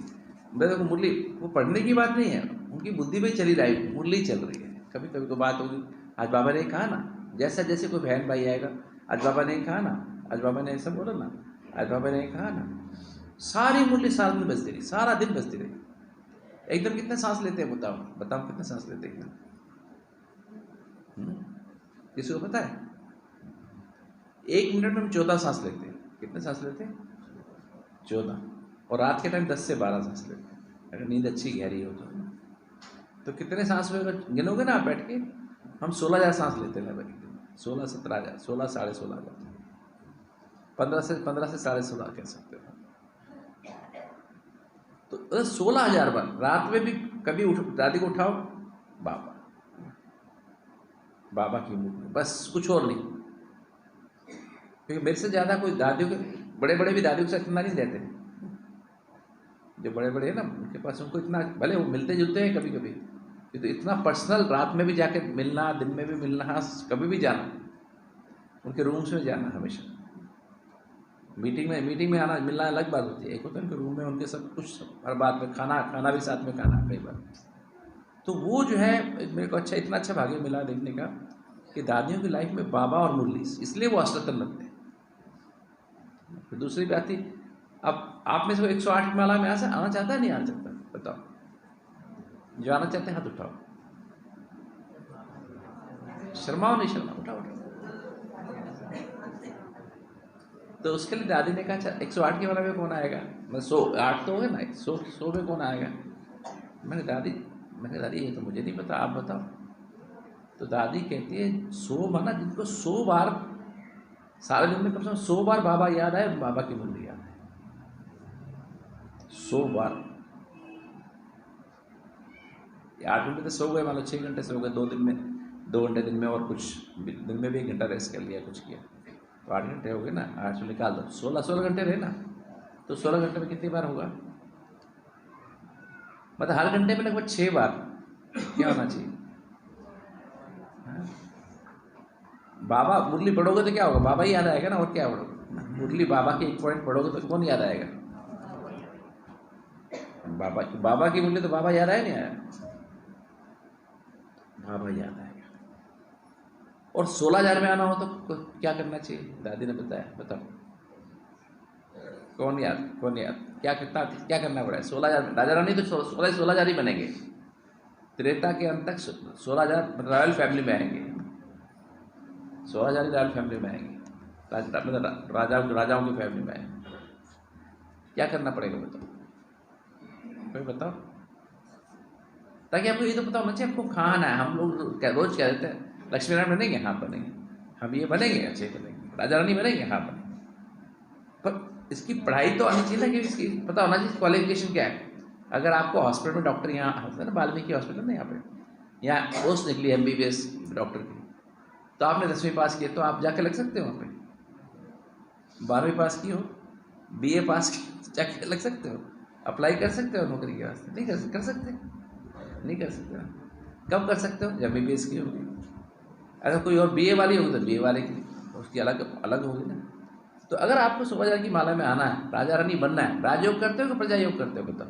देखो मुरली वो पढ़ने की बात नहीं है, उनकी बुद्धि में चली रही, मुरली चल रही है। कभी कभी को बात होगी, आज बाबा ने कहा ना, जैसा जैसे कोई बहन भाई आएगा, आज बाबा ने कहा ना, आज बाबा ने ऐसा बोला ना, आज बाबा ने कहा ना, सारी मुरली सारा दिन बजती रही, सारा दिन बजती रही। एकदम कितने सांस लेते हैं बताओ, बताओ कितने सांस लेते हैं? किसी को पता है? 1 मिनट में हम 14 सांस लेते हैं। कितने सांस लेते हैं? 14। और रात के टाइम 10 से 12 सांस लेते हैं, अगर नींद अच्छी गहरी हो तो कितने सांस में गिनोगे ना आप बैठ के, हम 16,000 सांस लेते हैं भाई, 16, 17,000, 16, 16,500, 15 से 16,500 कह सकते हो। तो 16,000 बार रात में भी कभी दादी को उठाओ, बाबा बाबा की मुख में, बस कुछ और नहीं। क्योंकि मेरे से ज़्यादा कोई दादियों के, बड़े बड़े भी दादियों के साथ इतना नहीं रहते, जो बड़े बड़े हैं ना उनके पास, उनको इतना, भले वो मिलते जुलते हैं कभी कभी, तो इतना पर्सनल, रात में भी जाके मिलना, दिन में भी मिलना, कभी भी जाना, उनके रूम्स में जाना, हमेशा मीटिंग में आना, मिलना अलग बात होती है, एक होता है उनके रूम में, उनके सब कुछ, हर बात में खाना भी साथ में खाना कई बार। तो वो जो है मेरे को अच्छा, इतना अच्छा भाग्य मिला देखने का कि दादियों की लाइफ में बाबा और मुरली, इसलिए वो अष्टोत्तम बनते हैं। फिर दूसरी बात थी, अब आप में से 108 की माला में आना चाहता है नहीं आना चाहता? बताओ, जो आना चाहते हैं हाथ उठाओ, शर्माओ नहीं, शर्मा उठाओ उठाओ। तो उसके लिए दादी ने कहा, अच्छा 108 की माला में कौन आएगा? मैं 108 तो हो गए ना, 100 में कौन आएगा? मैंने दादी ये तो मुझे नहीं पता, आप बताओ। तो दादी कहती है 100 माना जिनको 100 बार सारे दिन में कम से कम 100 बार बाबा याद आए, बाबा की मुरली याद है 100 बार। 8 घंटे तो सो गए, मान लो 6 घंटे सो गए 2 दिन में, 2 घंटे दिन में और कुछ दिन में भी 1 घंटा रेस्ट कर लिया, कुछ किया, तो 8 घंटे हो गए ना। 8 से निकाल दो, 16 घंटे रहे ना, तो 16 घंटे में कितनी बार होगा? मतलब हर घंटे में लगभग 6 बार क्या होना चाहिए? बाबा मुरली पढ़ोगे तो क्या होगा? बाबा ही याद आएगा ना, और क्या पढ़ोगे? मुरली बाबा के एक पॉइंट पढ़ोगे तो कौन याद आएगा? बाबा की मुरली तो बाबा याद आया नहीं आया? बाबा याद आएगा। और 16,000 में आना हो तो क्या करना चाहिए? दादी ने बताया, बताओ कौन याद क्या करना पड़ा? 16,000 राजा रानी तो 16,000 ही बनेंगे। त्रेता के अंत तक 16,000 रॉयल फैमिली में आएंगे, 16,000 ही रॉयल फैमिली में आएंगे, मतलब राजाओं की फैमिली में आएंगे। क्या करना पड़ेगा बताओ, कोई बताओ, ताकि आपको ये तो पता होना चाहिए आपको खाना है। हम लोग रोज कह देते हैं लक्ष्मी नारायण बनेंगे, हाँ बनेंगे, हम ये बनेंगे, अच्छे बनेंगे, राजा रानी बनेंगे, हाँ बनेंगे, पर इसकी पढ़ाई तो आनी चाहिए ना, कि इसकी पता होना चाहिए क्वालिफिकेशन क्या है। अगर आपको हॉस्पिटल में डॉक्टर यहाँ होता है ना, वाल्मीकि हॉस्पिटल में, यहाँ पे यहाँ पोस्ट निकली MBBS डॉक्टर की, तो आपने 10वीं पास की तो आप जाके लग सकते हो वहाँ पे। 12वीं पास की हो, BA पास की, जाके लग सकते हो, अप्लाई कर सकते हो नौकरी के वास्ते? नहीं कर सकते, नहीं कर सकते। कब कर सकते हो? जब MBBS की होगी। अगर कोई और BA वाली होगी तो BA वाले की उसकी अलग होगी ना। तो अगर आपको 16,000 की माला में आना है, राजा रानी बनना है, राजयोग करते हो कि प्रजा योग करते हो? बताओ,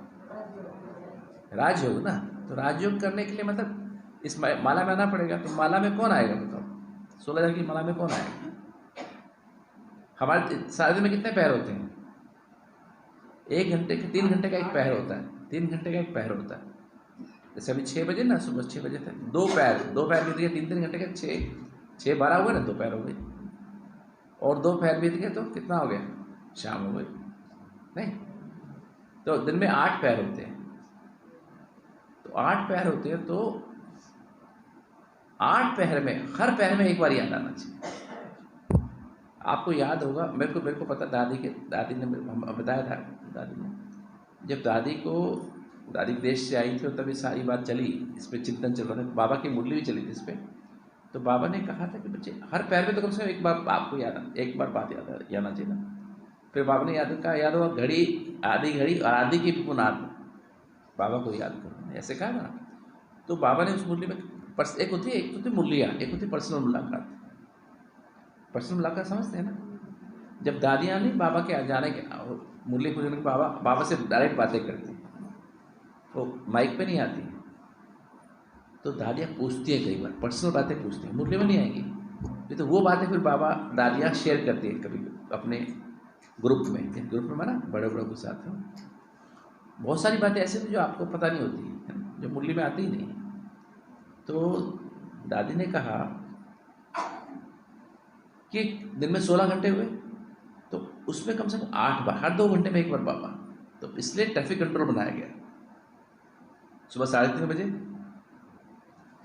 राजयोग ना। तो राजयोग करने के लिए मतलब इस माला में आना पड़ेगा। तो माला में कौन आएगा बताओ? 16,000 की माला में कौन आएगा? हमारे सारे दिन में कितने पैर होते हैं? 1 घंटे के 3 घंटे का एक पैर होता है, 3 घंटे का एक पैर होता है। जैसे अभी 6 बजे ना, सुबह 6 बजे तक 2 पैर बीत गए, 3 घंटे के 6 12 हुए ना, 2 पैर हो गए। और 2 पैर बीत गए तो कितना हो गया? शाम हो गई। नहीं, तो दिन में 8 पैर होते हैं। तो 8 पैर होते हैं, तो 8 पैर में हर पैर में एक बार याद आना चाहिए। आपको याद होगा, मेरे को पता, दादी ने बताया था, दादी ने जब दादी विदेश से आई थी और तभी सारी बात चली, इस पर चिंतन चल रहा था, बाबा की मुरली भी चली थी इस पर। तो बाबा ने कहा था कि बच्चे हर पैर में तो कम से कम एक बार आपको एक बार बात याद आना चाहिए ना। फिर बाबा ने याद हुआ घड़ी, आधी घड़ी और आधी की पुनाद, बाबा को याद करो, ऐसे कहा ना। तो बाबा ने उस मुरली में एक होती मुरलियाँ, एक होती पर्सनल मुलाकात। पर्सनल मुलाकात समझते हैं ना, जब दादियाँ नहीं बाबा के जाने के मुरली पूजन के बाबा से डायरेक्ट बातें करती, तो माइक पे नहीं आती, तो दादियाँ पूछती है, कई बार पर्सनल बातें पूछती हैं, मुरली में नहीं आएंगी। नहीं तो वो बातें फिर दादियाँ शेयर करती है कभी अपने ग्रुप में माना बड़े के साथ में। बहुत सारी बातें ऐसे थी जो आपको पता नहीं होती है, जो मुरली में आती ही नहीं। तो दादी ने कहा कि दिन में 16 घंटे हुए, तो उसमें कम से कम 8 बार, हर 2 घंटे में एक बार बाबा। तो इसलिए ट्रैफिक कंट्रोल बनाया गया। सुबह 3:30 बजे,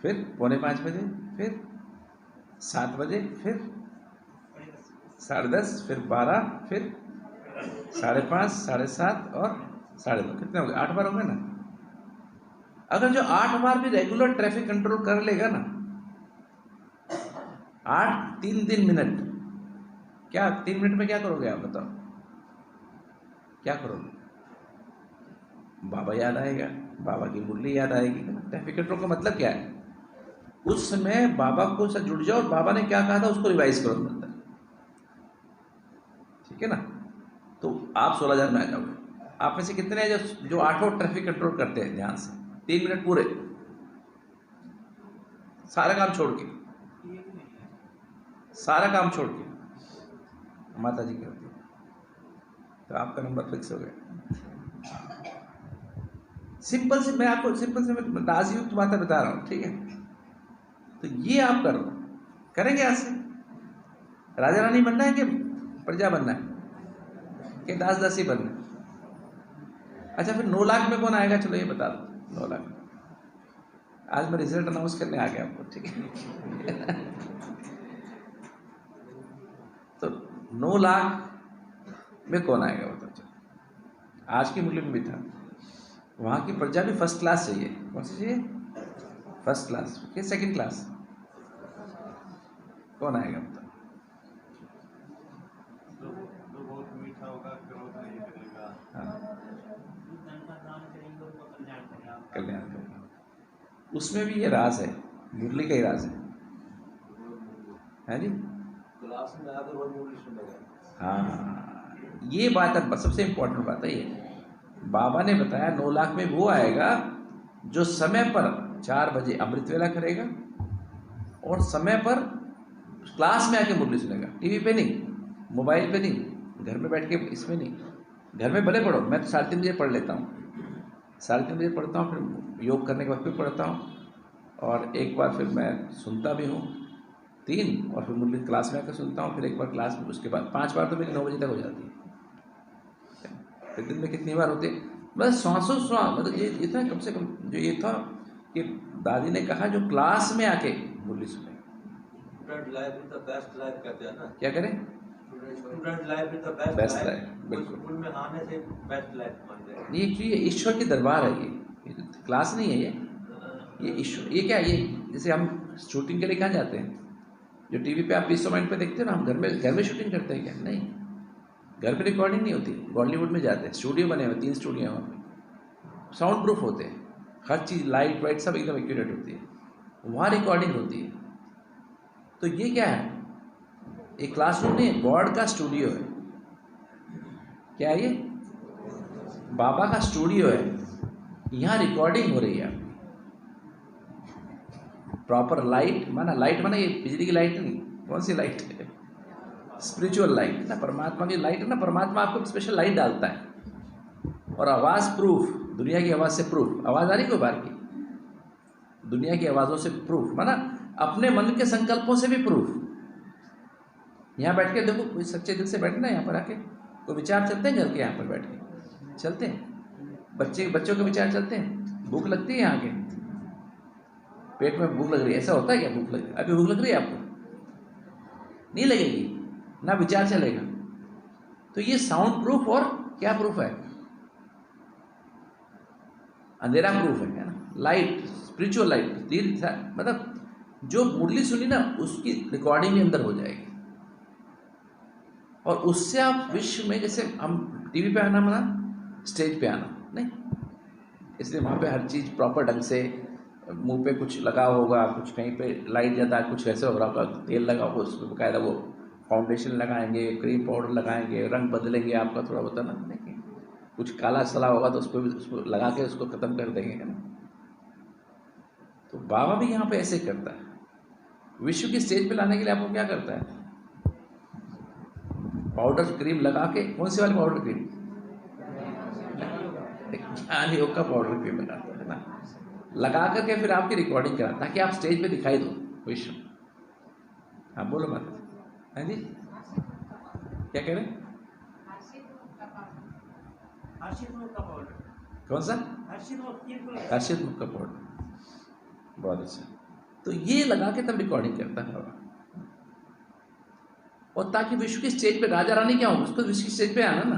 फिर 4:45 बजे, फिर 7 बजे, फिर 10:30, फिर 12, फिर 5:30, 7:30 और 2:30। कितने हो गए? 8 बार हो गए ना। अगर जो 8 बार भी रेगुलर ट्रैफिक कंट्रोल कर लेगा ना, 3 मिनट, क्या 3 मिनट में क्या करोगे आप बताओ? क्या करोगे? बाबा याद आएगा, बाबा की मुरली याद आएगी। ट्रैफिक कंट्रोल का मतलब क्या है? उस समय बाबा को साथ जुड़ जाओ और बाबा ने क्या कहा था उसको रिवाइज करो अंदर, ठीक है ना। तो आप 16,000 में आ जाओगे। आप में से कितने हैं जो 8 ट्रैफिक कंट्रोल करते हैं ध्यान से? 3 मिनट पूरे, सारा काम छोड़ के, सारा काम छोड़ के माता जी करती है। तो आपका नंबर फिक्स हो गया। सिंपल से मैं आपको मैं राजयुक्त बातें बता रहा हूँ, ठीक है। तो ये आप कर लो, करेंगे आज से। राजा रानी बनना है कि प्रजा बनना है कि दास दासी बनना है? अच्छा, फिर 9 लाख में कौन आएगा? चलो ये बता दो। 9 लाख आज मैं रिजल्ट अनाउंस करने आ गया आपको, ठीक है। तो 9 लाख में कौन आएगा बताओ? चलो, आज की मूल्य में भी था, वहां की प्रजा भी फर्स्ट क्लास चाहिए। कौन सी चाहिए? फर्स्ट क्लास के सेकंड क्लास? कौन आएगा बताओ? जो बहुत मीठा होगा, क्रोध नहीं करेगा। हाँ, कल्याण करेगा। उसमें भी ये राज है, मुरली का ही राज है जी। क्लास में आकर वो मुरली सुनेगा। हाँ, ये बात है, सबसे इंपॉर्टेंट बात है ये। बाबा ने बताया 9 लाख में वो आएगा जो समय पर 4 बजे अमृत वेला करेगा और समय पर क्लास में आके मुरली सुनेगा। टीवी पे नहीं, मोबाइल पे नहीं, घर में बैठ के इसमें नहीं। घर में भले पढ़ो, मैं तो 3:30 बजे पढ़ लेता हूँ, 3:30 बजे पढ़ता हूँ, फिर योग करने के बाद फिर पढ़ता हूँ, और एक बार फिर मैं सुनता भी हूँ 3, और फिर मुरली क्लास में आकर सुनता हूँ, फिर एक बार क्लास में, उसके बाद 5 बार तो मेरी 9 बजे तक हो जाती है। फिर दिन में कितनी बार होते? बस श्वासों श्वास, मतलब ये था कम से कम, जो ये था कि दादी ने कहा जो क्लास में आके मुरली सुने। Student life is the best life कहते हैं ना। क्या करें? Student life is the best best life, life. बिल्कुल। स्कूल में आने से बेस्ट लाइफ मानते हैं। ये ईश्वर की दरबार है, ये क्लास नहीं है, ये ईश्वर। ये क्या, ये जैसे हम शूटिंग के लिए कहाँ जाते हैं? जो टीवी पे आप पीस ऑफ माइंड पे देखते हैं ना, हम घर में शूटिंग करते हैं क्या? नहीं, घर पे रिकॉर्डिंग नहीं होती। बॉलीवुड में जाते हैं, स्टूडियो बने हुए, 3 स्टूडियो वहाँ पे, साउंड प्रूफ होते हैं, हर चीज़, लाइट वाइट सब एकदम एक्यूरेट होती है, वहाँ रिकॉर्डिंग होती है। तो ये क्या है? एक क्लासरूम नहीं है, गॉड का स्टूडियो है। क्या है ये? बाबा का स्टूडियो है, यहाँ रिकॉर्डिंग हो रही है। प्रॉपर लाइट माना, लाइट माना ये बिजली की लाइट नहीं, कौन सी लाइट है? स्पिरिचुअल लाइट ना, परमात्मा की लाइट है ना। परमात्मा आपको स्पेशल लाइट डालता है। और आवाज़ प्रूफ, दुनिया की आवाज़ से प्रूफ। आवाज़ आ रही को बाहर की? दुनिया की आवाज़ों से प्रूफ, माना अपने मन के संकल्पों से भी प्रूफ। यहाँ बैठ के देखो, कोई सच्चे दिल से बैठना यहाँ पर आके, कोई विचार चलते हैं घर के, यहाँ पर बैठ के चलते हैं। बच्चों के विचार चलते हैं। भूख लगती है यहाँ के, पेट में भूख लग रही है, ऐसा होता है क्या? भूख लग, अभी भूख लग रही है आपको? नहीं लगेगी ना, विचार चलेगा। तो ये साउंड प्रूफ और क्या प्रूफ है? अंधेरा प्रूफ है ना, लाइट, स्पिरिचुअल लाइट। मतलब जो मुरली सुनी ना, उसकी रिकॉर्डिंग भी अंदर हो जाएगी, और उससे आप विश्व में, जैसे हम टीवी पे आना माना स्टेज पे आना नहीं, इसलिए वहाँ पे हर चीज़ प्रॉपर ढंग से, मुंह पे कुछ लगा होगा, कुछ कहीं पे लाइट जाता है, कुछ ऐसे हो रहा होगा, तेल लगा होगा उस पर बकायदा, वो फाउंडेशन लगाएंगे, क्रीम पाउडर लगाएंगे, रंग बदलेंगे आपका थोड़ा होता ना, नहीं कुछ काला सला होगा तो उसको लगा के उसको ख़त्म कर देंगे, है ना। तो बाबा भी यहाँ पे ऐसे करता है। विश्व की स्टेज पे लाने के लिए आपको क्या करता है? पाउडर क्रीम लगा के, कौन सी वाली पाउडर क्रीम? ज्ञान योग का पाउडर क्रीम लगाता है ना, लगा करके फिर आपकी रिकॉर्डिंग करा, ताकि आप स्टेज पे दिखाई दो विश्व। हाँ बोलो मत, है जी, क्या कह रहे? कौन सा? हर्षित मुख का पाउडर, बहुत अच्छा। तो ये लगा के तब रिकॉर्डिंग करता है बाबा, और ताकि विश्व की स्टेज पे राजा रानी क्या हो, उसको विश्व की स्टेज पे आना ना।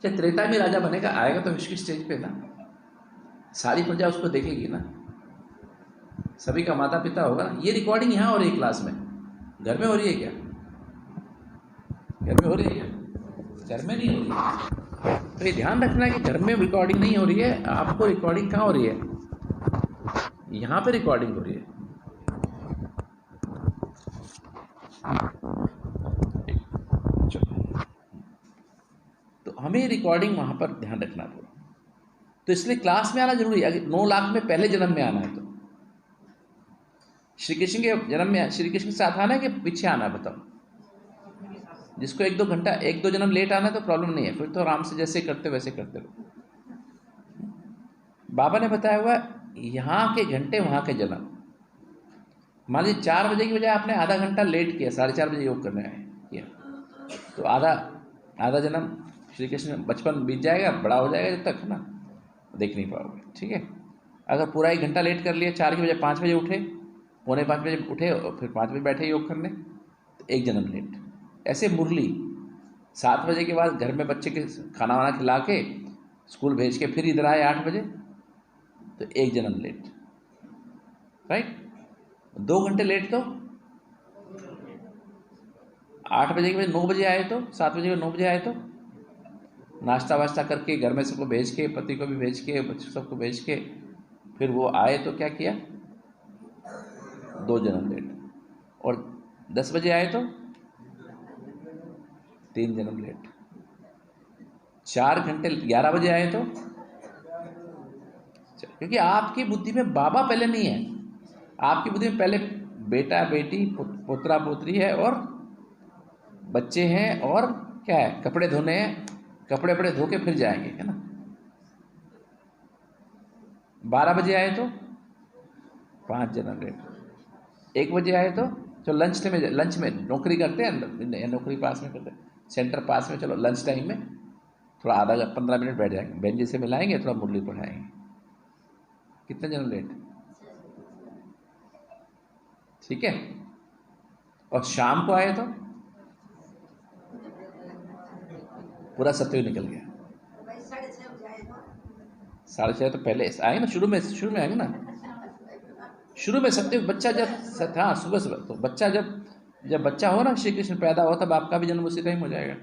चाहे त्रेता में राजा बनेगा, आएगा तो विश्व की स्टेज पे ना, सारी प्रजा उसको देखेगी ना, सभी का माता पिता होगा ना। ये रिकॉर्डिंग यहाँ हो रही है क्लास में, घर में हो रही है क्या? घर में हो रही है क्या? घर में नहीं हो रही है। तो ये ध्यान रखना है कि घर में रिकॉर्डिंग नहीं हो रही है, आपको रिकॉर्डिंग कहाँ हो रही है? यहाँ पे रिकॉर्डिंग हो रही है। तो हमें रिकॉर्डिंग वहां पर ध्यान रखना पड़ेगा। तो इसलिए क्लास में आना जरूरी है। 9 लाख में पहले जन्म में आना है तो श्री कृष्ण के जन्म में, श्री कृष्ण के साथ आना है कि पीछे आना है बताओ? जिसको 1-2 जन्म लेट आना है तो प्रॉब्लम नहीं है, फिर तो आराम से जैसे करते वैसे करते रहो। बाबा ने बताया हुआ यहाँ के घंटे वहाँ के जन्म। मान लीजिए 4 बजे की बजाय आपने आधा घंटा लेट किया, 4:30 बजे योग करने आए किया, तो आधा जन्म श्री कृष्ण बचपन बीत जाएगा, बड़ा हो जाएगा जब तक, है ना, देख नहीं पाओगे। ठीक है, अगर पूरा 1 घंटा लेट कर लिया, 4 की बजाय 5 बजे उठे, 4:45 बजे उठे और फिर 5 बजे बैठे योग करने, तो 1 जन्म लेट। ऐसे मुरली 7 बजे के बाद घर में बच्चे के खाना वाना खिला के स्कूल भेज के फिर इधर आए 8 बजे, तो 1 जन्म लेट, राइट। 2 घंटे लेट तो 8 बजे के बजाय 9 बजे आए, तो 7 बजे के 9 बजे आए, तो नाश्ता वाश्ता करके घर में सबको भेज के, पति को भी भेज के, बच्चों सबको भेज के फिर वो आए, तो क्या किया, 2 जन्म लेट। और 10 बजे आए तो 3 जन्म लेट। 4 घंटे 11 बजे आए तो, क्योंकि आपकी बुद्धि में बाबा पहले नहीं है, आपकी बुद्धि में पहले बेटा बेटी पोतरा पोतरी है और बच्चे हैं, और क्या है, कपड़े धोने हैं, कपड़े वपड़े धो के फिर जाएंगे, है ना। 12 बजे आए तो 5 जन्म लेट। 1 बजे आए तो चलो लंच में नौकरी करते हैं, नौकरी पास में करते हैं, सेंटर पास में, चलो लंच टाइम में थोड़ा आधा 15 मिनट बैठ जाएंगे, बहन जी से मिलाएंगे, थोड़ा मुरली पढ़ाएंगे, कितने जन्म लेट। ठीक है, और शाम को आए तो पूरा सत्य निकल गया। 6:30 तो पहले आएंगे ना, शुरू में आएंगे ना, शुरू में सत्य बच्चा जब, हाँ सुबह तो बच्चा जब बच्चा हो ना, श्री कृष्ण पैदा हो, तब आपका भी जन्म उसी टाइम हो जाएगा।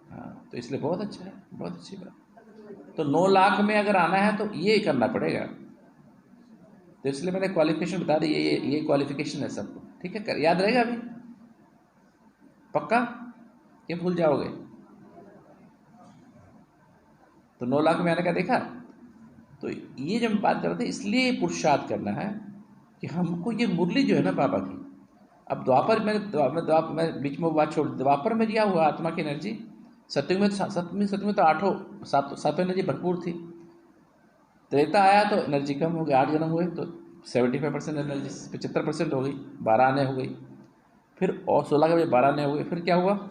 हाँ, तो इसलिए बहुत अच्छा है, बहुत अच्छी बात। तो 9 लाख में अगर आना है तो ये करना पड़ेगा, तो इसलिए मैंने क्वालिफिकेशन बता दी, ये क्वालिफिकेशन है सबको। ठीक है, याद रहेगा अभी पक्का, कि भूल जाओगे। तो 9 लाख में आने का देखा, तो ये जब बात कर रहे थे, इसलिए पुरुषार्थ करना है कि हमको ये मुरली जो है ना बाबा की, अब द्वापर में बीच में बात छोड़, द्वापर में क्या हुआ, आत्मा की एनर्जी, सत्युग में तो 7 एनर्जी भरपूर थी। त्रेता आया तो एनर्जी कम हो गई, 8 जन्म हुए तो 75% एनर्जी 75% हो गई, 12 आने हो गई, फिर और 16 के बजे 12 आने हो गए। फिर क्या हुआ,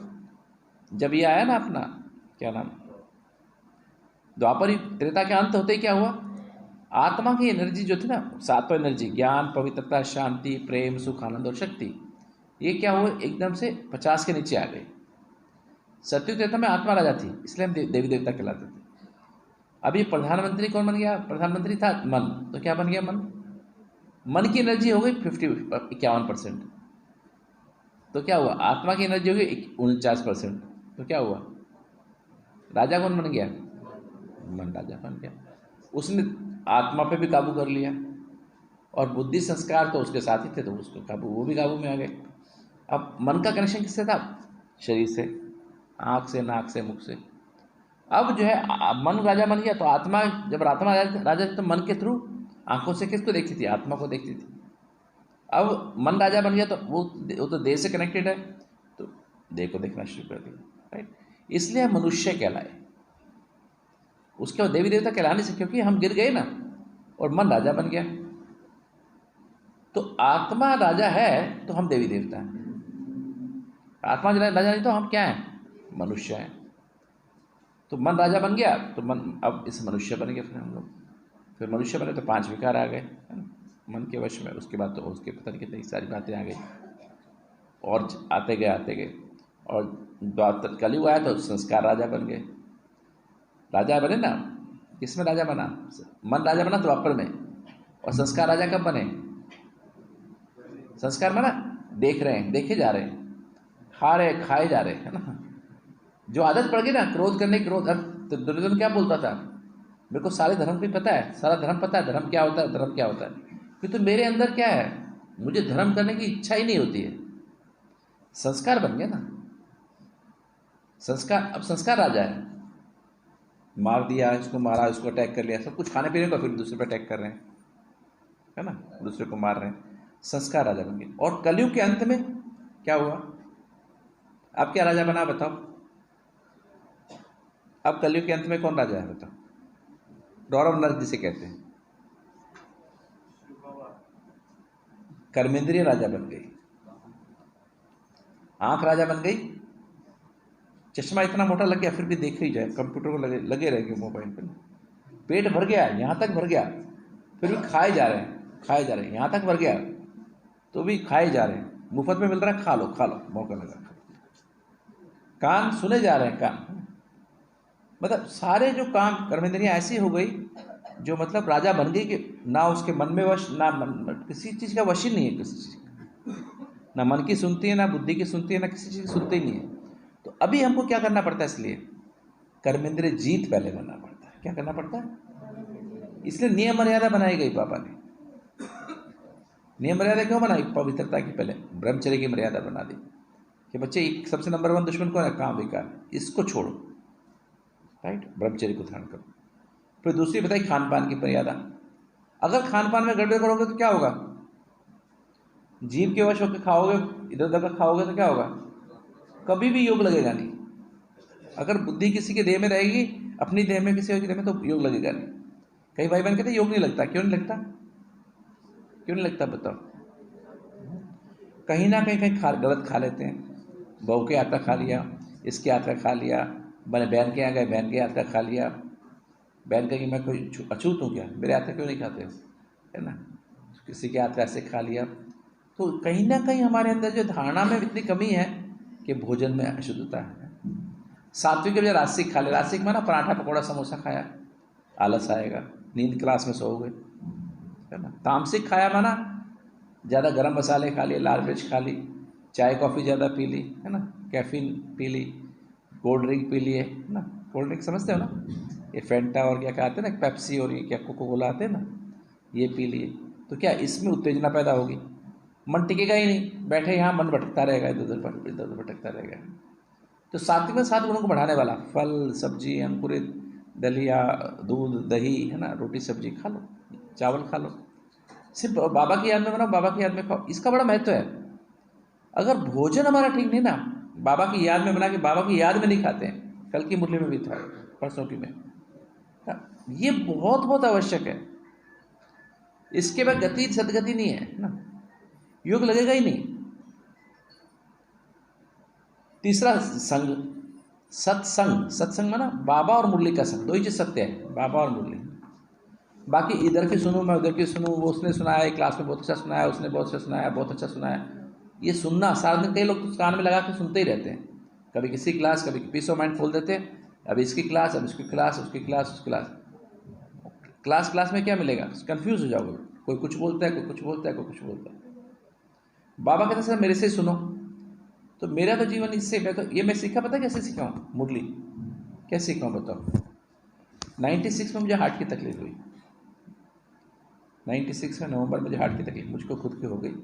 जब ये आया ना अपना क्या नाम, द्वापर त्रेता के अंत होते ही क्या हुआ, आत्मा की एनर्जी जो थी ना, 7 एनर्जी, ज्ञान, पवित्रता, शांति, प्रेम, सुख, आनंद और शक्ति, ये क्या हुआ, एकदम से 50 के नीचे आ गई। सत्युग त्रेता में आत्मा राजा थी, इसलिए हम देवी देवता कहलाते थे। अभी प्रधानमंत्री कौन बन गया, प्रधानमंत्री था मन, तो क्या बन गया, मन की एनर्जी हो गई 51%। तो क्या हुआ, आत्मा की एनर्जी हो गई 49%। तो क्या हुआ, राजा कौन बन गया, मन राजा बन गया। उसने आत्मा पे भी काबू कर लिया, और बुद्धि संस्कार तो उसके साथ ही थे, तो उसको काबू, वो भी काबू में आ गए। अब मन का कनेक्शन किससे था, शरीर से, आँख से, नाक से, मुख से। अब जो है मन राजा बन गया, तो आत्मा, जब आत्मा राजा थी तो मन के थ्रू आंखों से किसको देखती थी, आत्मा को देखती थी। अब मन राजा बन गया तो वो तो देह से कनेक्टेड है, तो देह को देखना शुरू कर दिया, राइट। इसलिए हम मनुष्य कहलाए, उसके बाद देवी देवता कहलाने से, क्योंकि हम गिर गए ना, और मन राजा बन गया। तो आत्मा राजा है तो हम देवी देवता हैं, आत्मा राजा नहीं तो हम क्या हैं, मनुष्य हैं। तो मन राजा बन गया, तो मन अब इस मनुष्य बन गए, फिर हम लोग, फिर मनुष्य बने तो 5 विकार आ गए, है ना, मन के वश में। उसके बाद तो उसके पता नहीं कितनी सारी बातें आ गई, और आते गए, और कलयुग आया तो संस्कार राजा बन गए। राजा बने ना, किसमें राजा बना, मन राजा बना द्वापर में, और संस्कार राजा कब बने, संस्कार बना, देख रहे हैं, देखे जा रहे हैं, खा रहे खाए जा रहे, है ना। जो आदत पड़ गई ना क्रोध करने की, क्रोध, तो दुर्योधन क्या बोलता था, मेरे को सारे धर्म भी पता है, सारा धर्म पता है, धर्म क्या होता है, धर्म क्या होता है, फिर तो मेरे अंदर क्या है, मुझे धर्म करने की इच्छा ही नहीं होती है। संस्कार बन गया ना, संस्कार, अब संस्कार राजा है, मार दिया, इसको मारा, इसको अटैक कर लिया, सब कुछ खाने पीने का, फिर दूसरे पर अटैक कर रहे हैं, है ना, दूसरे को मार रहे हैं, संस्कार राजा बन गए। और कलयुग के अंत में क्या हुआ, अब क्या राजा बना बताओ? अब कलयुग के अंत में कौन राजा है बताओ? डॉरव नर्क जिसे कहते हैं, कर्मेंद्रिय राजा बन गई, आंख राजा बन गई, चश्मा इतना मोटा लग गया फिर भी देख ही जाए, कंप्यूटर को लगे रहेंगे मोबाइल पर, पेट भर गया, यहां तक भर गया फिर भी खाए जा रहे हैं, यहां तक भर गया तो भी खाए जा रहे हैं, मुफ्त में मिल रहा है, खा लो मौका लगा। कान सुने जा रहे हैं, कान मतलब सारे जो काम कर्मेंद्रियां ऐसी हो गई जो मतलब राजा बन गई कि ना उसके मन में वश, ना किसी चीज का वश ही नहीं है, किसी चीज का, ना मन की सुनती है, ना बुद्धि की सुनती है, ना किसी चीज की सुनती ही नहीं है। तो अभी हमको क्या करना पड़ता है? इसलिए कर्मेंद्रिय जीत पहले बनना पड़ता है। क्या करना पड़ता है? इसलिए नियम मर्यादा बनाई गई पापा ने। नियम मर्यादा क्यों बनाई? पवित्रता की, पहले ब्रह्मचर्य की मर्यादा बना दी कि बच्चे सबसे नंबर 1 दुश्मन कौन है? काम विकार, इसको छोड़ो, राइट, ब्रह्मचर्य को धारण करो। फिर दूसरी बताई खान पान की मर्यादा। अगर खान पान में गड़बड़ करोगे तो क्या होगा? जीव के वश होकर खाओगे, इधर उधर का खाओगे तो क्या होगा? कभी भी योग लगेगा नहीं। अगर बुद्धि किसी के देह में रहेगी, अपनी देह में, किसी और की देह में, तो योग लगेगा नहीं। कई भाई बहन कहते योग नहीं लगता। क्यों नहीं लगता? क्यों नहीं लगता बताओ? कहीं ना कहीं गलत खा लेते हैं। बहू के हाथ का खा लिया, इसके हाथ का खा लिया, मैंने बहन के यहाँ गए, बहन के हाथ का खा लिया, बहन कहेगी मैं कोई अछूत हूँ क्या, मेरे हाथ का क्यों नहीं खाते, है ना, किसी के हाथ का ऐसे खा लिया। तो कहीं ना कहीं हमारे अंदर जो धारणा में इतनी कमी है कि भोजन में अशुद्धता है। सात्विक के बजाय रासिक खा ले। रासिक में ना पराठा पकौड़ा समोसा खाया, आलस आएगा, नींद क्लास में सोओगे, है ना। तामसिक खाया माना ज़्यादा गरम मसाले खा लिए, लाल मिर्च खा ली, चाय कॉफ़ी ज़्यादा पी ली, है ना, कैफीन पी ली, कोल्ड ड्रिंक पी लिए, है ना। कोल्ड ड्रिंक समझते हो ना, ये फेंटा और क्या कहते हैं ना, पेप्सी और ये क्या कोको कोला आते हैं ना, ये पी लिए। तो क्या इसमें उत्तेजना पैदा होगी? मन टिकेगा ही नहीं, बैठे यहाँ मन भटकता रहेगा, इधर उधर भटकता रहेगा। तो सात्विक में 7 गुणों को बढ़ाने वाला फल, सब्जी, अंकुरित, दलिया, दूध, दही, है ना, रोटी सब्जी खा लो, चावल खा लो, सिर्फ बाबा की याद में बनाओ, बाबा की याद में खाओ। इसका बड़ा महत्व है। अगर भोजन हमारा ठीक नहीं ना, बाबा की याद में बना के बाबा की याद में नहीं खाते हैं, कल की मुरली में भी था, परसों की में, ये बहुत बहुत आवश्यक है। इसके बाद गति सदगति नहीं है ना, योग लगेगा ही नहीं। तीसरा संग, सत्संग। सत्संग माना बाबा और मुरली का संग, 2 ही चीज सत्य है, बाबा और मुरली। बाकी इधर की सुनूं, मैं उधर की सुनूं, वो उसने सुनाया, क्लास में बहुत अच्छा सुनाया, उसने बहुत अच्छा सुनाया, बहुत अच्छा सुनाया, ये सुनना सारा दिन, कई लोग तो कान में लगा के सुनते ही रहते हैं, कभी किसी क्लास, कभी पीस ऑफ माइंड खोल देते हैं, अब इसकी क्लास, अब इसकी क्लास, उसकी क्लास, उसकी क्लास। क्लास में क्या मिलेगा? कंफ्यूज हो जाओगे, कोई कुछ बोलता है, कोई कुछ बोलता है, कोई कुछ बोलता है। बाबा कहते हैं सर मेरे से सुनो। तो मेरा तो जीवन इससे, मैं तो ये मैं सीखा, पता कैसे सीखा हूँ? मुरली कैसे सीखा हूँ बताओ? 96 में मुझे हार्ट की तकलीफ हुई, 96 में नवंबर में मुझे हार्ट की तकलीफ मुझको खुद की हो गई।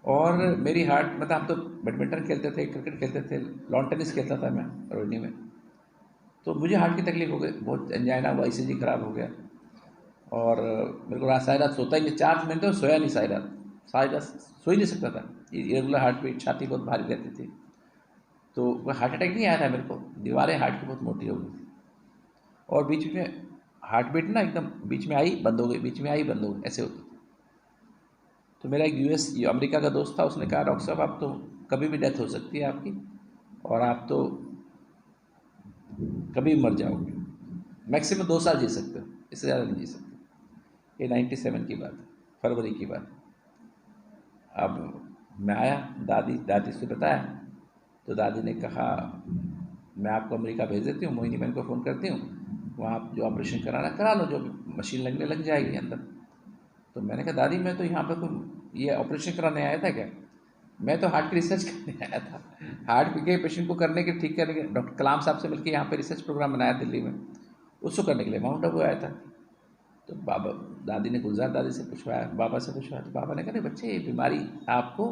और मेरी हार्ट, मतलब हम तो बैडमिंटन खेलते थे, क्रिकेट खेलते थे, लॉन टेनिस खेलता था मैं रोहिणी में, तो मुझे हार्ट की तकलीफ हो गई, बहुत एंजाइना हुआ, ECG खराब हो गया, और मेरे को सारी रात सोता ही नहीं, 4 महीने तो सोया नहीं, सारी रात सो ही नहीं सकता था, इरेगुलर हार्ट बीट, छाती बहुत भारी रहती थी। तो वह हार्ट अटैक नहीं आया था मेरे को, दीवारें हार्ट की बहुत मोटी हो गई थी, और बीच में हार्ट बीट ना एकदम बीच में आई बंद हो गई, बीच में आई बंद हो गई, ऐसे होती थी। तो मेरा एक अमेरिका का दोस्त था, उसने कहा डॉक्टर साहब आप तो कभी भी डेथ हो सकती है आपकी, और आप तो कभी भी मर जाओगे, मैक्सिमम 2 साल जी सकते हो, इससे ज़्यादा नहीं जी सकते। ये 97 की बात है, फरवरी की बात। अब मैं आया, दादी से बताया, तो दादी ने कहा मैं आपको अमेरिका भेज देती हूँ, मोहिनी बहन को फ़ोन करती हूँ, वहाँ आप जो ऑपरेशन कराना करा लो, जो मशीन लगने लग जाएगी अंदर। तो मैंने कहा दादी मैं तो यहाँ पर कोई ये ऑपरेशन कराने आया था क्या? मैं तो हार्ट की रिसर्च करने आया था, हार्ट के पेशेंट को करने के, ठीक करने के, डॉक्टर कलाम साहब से मिलकर यहाँ पे रिसर्च प्रोग्राम बनाया दिल्ली में, उसको करने के लिए माउंट आबू आया था। तो बाबा, दादी ने गुलजार दादी से पूछवाया, बाबा से पूछवाया, तो बाबा ने कहा बच्चे ये बीमारी आपको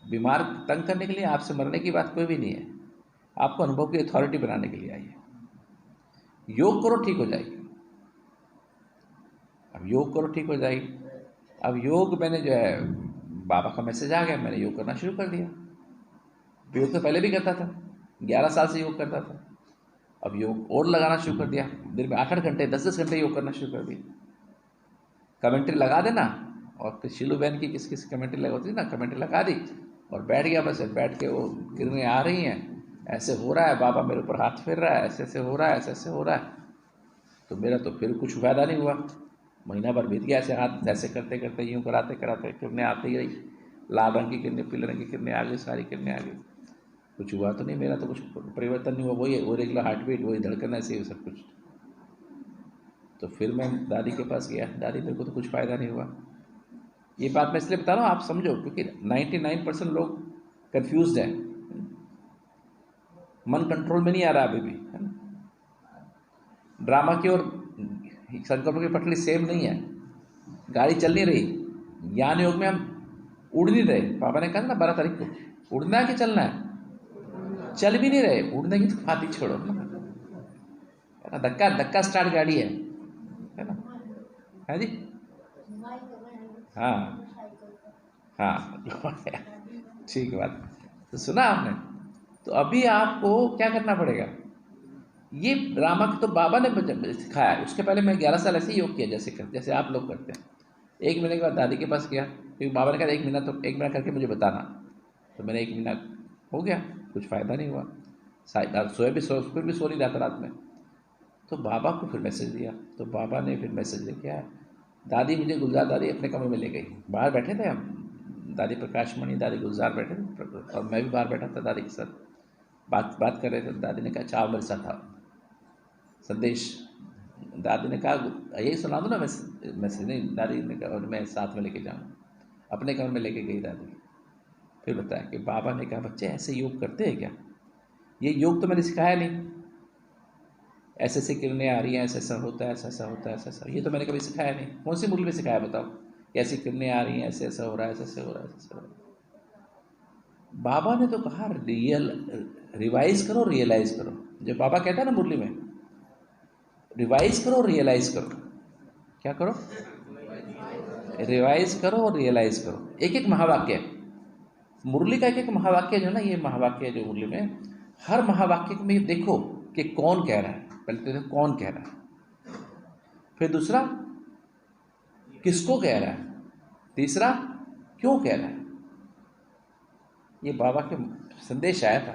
बीमार तंग करने के लिए, आपसे मरने की बात कोई भी नहीं है, आपको अनुभव की अथॉरिटी बनाने के लिए आई है, योग करो ठीक हो जाएगी। अब योग करो ठीक हो जाएगी। अब योग मैंने जो है, बाबा का मैसेज आ गया, मैंने योग करना शुरू कर दिया। योग तो पहले भी करता था, 11 साल से योग करता था। अब योग और लगाना शुरू कर दिया, दिन में 8-8 घंटे 10-10 घंटे योग करना शुरू कर दिया। कमेंट्री लगा देना, और शीलू बहन की किस किस कमेंट्री लगाती थी ना, कमेंट्री लगा दी और बैठ गया। बस बैठ के वो किरणें आ रही हैं, ऐसे हो रहा है, बाबा मेरे ऊपर हाथ फेर रहा है, ऐसे ऐसे हो रहा है, ऐसे ऐसे हो रहा है। तो मेरा तो फिर कुछ फायदा नहीं हुआ। महीना भर बीत गया, ऐसे हाथ ऐसे करते करते, यूँ कराते कराते किरणें आती गई, लाल रंग की किरणें, पीले रंग की किरणें आ गई, सारी किरणें आ गई। कुछ हुआ तो नहीं, मेरा तो कुछ परिवर्तन नहीं हुआ, वही वो रेगुलर हार्ट बीट, वही धड़कन, ऐसे ही सब कुछ। तो फिर मैं दादी के पास गया, दादी मेरे को तो कुछ फ़ायदा नहीं हुआ। ये बात मैं इसलिए बता रहा हूँ आप समझो, क्योंकि 99% लोग कंफ्यूज्ड हैं, मन कंट्रोल में नहीं आ रहा अभी भी, है ना। ड्रामा की और संकल्प की पटरी सेम नहीं है, गाड़ी चल नहीं रही। ज्ञान योग में हम उड़ नहीं रहे। पापा ने कहा ना 12 तारीख को, उड़ना है कि चलना है? चल भी नहीं रहे, उड़ने की तो बात ही छोड़ो ना, है ना। धक्का धक्का स्टार्ट गाड़ी है ना, है जी। हाँ हाँ ठीक बात। तो सुना आपने। तो अभी आपको क्या करना पड़ेगा, ये ड्रामा तो बाबा ने मुझे सिखाया। उसके पहले मैं 11 साल ऐसे ही योग किया, जैसे आप लोग करते हैं। 1 महीने के बाद दादी के पास गया, क्योंकि बाबा ने कहा 1 महीना, तो 1 महीना करके मुझे बताना। तो मैंने 1 महीना हो गया, कुछ फ़ायदा नहीं हुआ। सोए भी फिर भी सो नहीं रहा था रात में। तो बाबा को फिर मैसेज दिया, तो बाबा ने फिर मैसेज लेके आया। दादी मुझे, गुलजार दादी अपने कमरे में ले गई। बाहर बैठे थे हम, दादी प्रकाशमणि, दादी गुलजार बैठे थे, और मैं भी बाहर बैठा था दादी के साथ, बात कर रहे थे। दादी ने कहा चाव मेरे साथ था संदेश। दादी ने कहा यही सुना दो ना मैसेज। नहीं, दादी ने कहा और मैं साथ में लेके जाऊँ। अपने कमरे में लेके गई दादी। फिर बताया कि बाबा ने कहा बच्चे ऐसे योग करते हैं क्या? ये योग तो मैंने सिखाया नहीं। ऐसे ऐसे किरणें आ रही हैं, ऐसा ऐसा होता है, ऐसा ऐसा होता है, ऐसा ऐसा, ये तो मैंने कभी सिखाया नहीं। कौन सी मुरली में सिखाया बताओ? कैसी किरणें आ रही हैं, ऐसे ऐसा हो रहा है, ऐसे ऐसे हो रहा है, ऐसे ऐसा हो रहा है। बाबा ने तो कहा रिवाइज करो, रियलाइज करो। जब बाबा कहता है ना मुरली में, रिवाइज करो, रियलाइज करो। क्या करो? रिवाइज करो और रियलाइज करो। एक एक महावाक्य, मुरली का एक एक महावाक्य जो है ना, ये महावाक्य जो मुरली में, हर महावाक्य में देखो कि कौन कह रहा है। पहले तो देखो कौन कह रहा है, फिर दूसरा किसको कह रहा है, तीसरा क्यों कह रहा है। ये बाबा के संदेश आया था।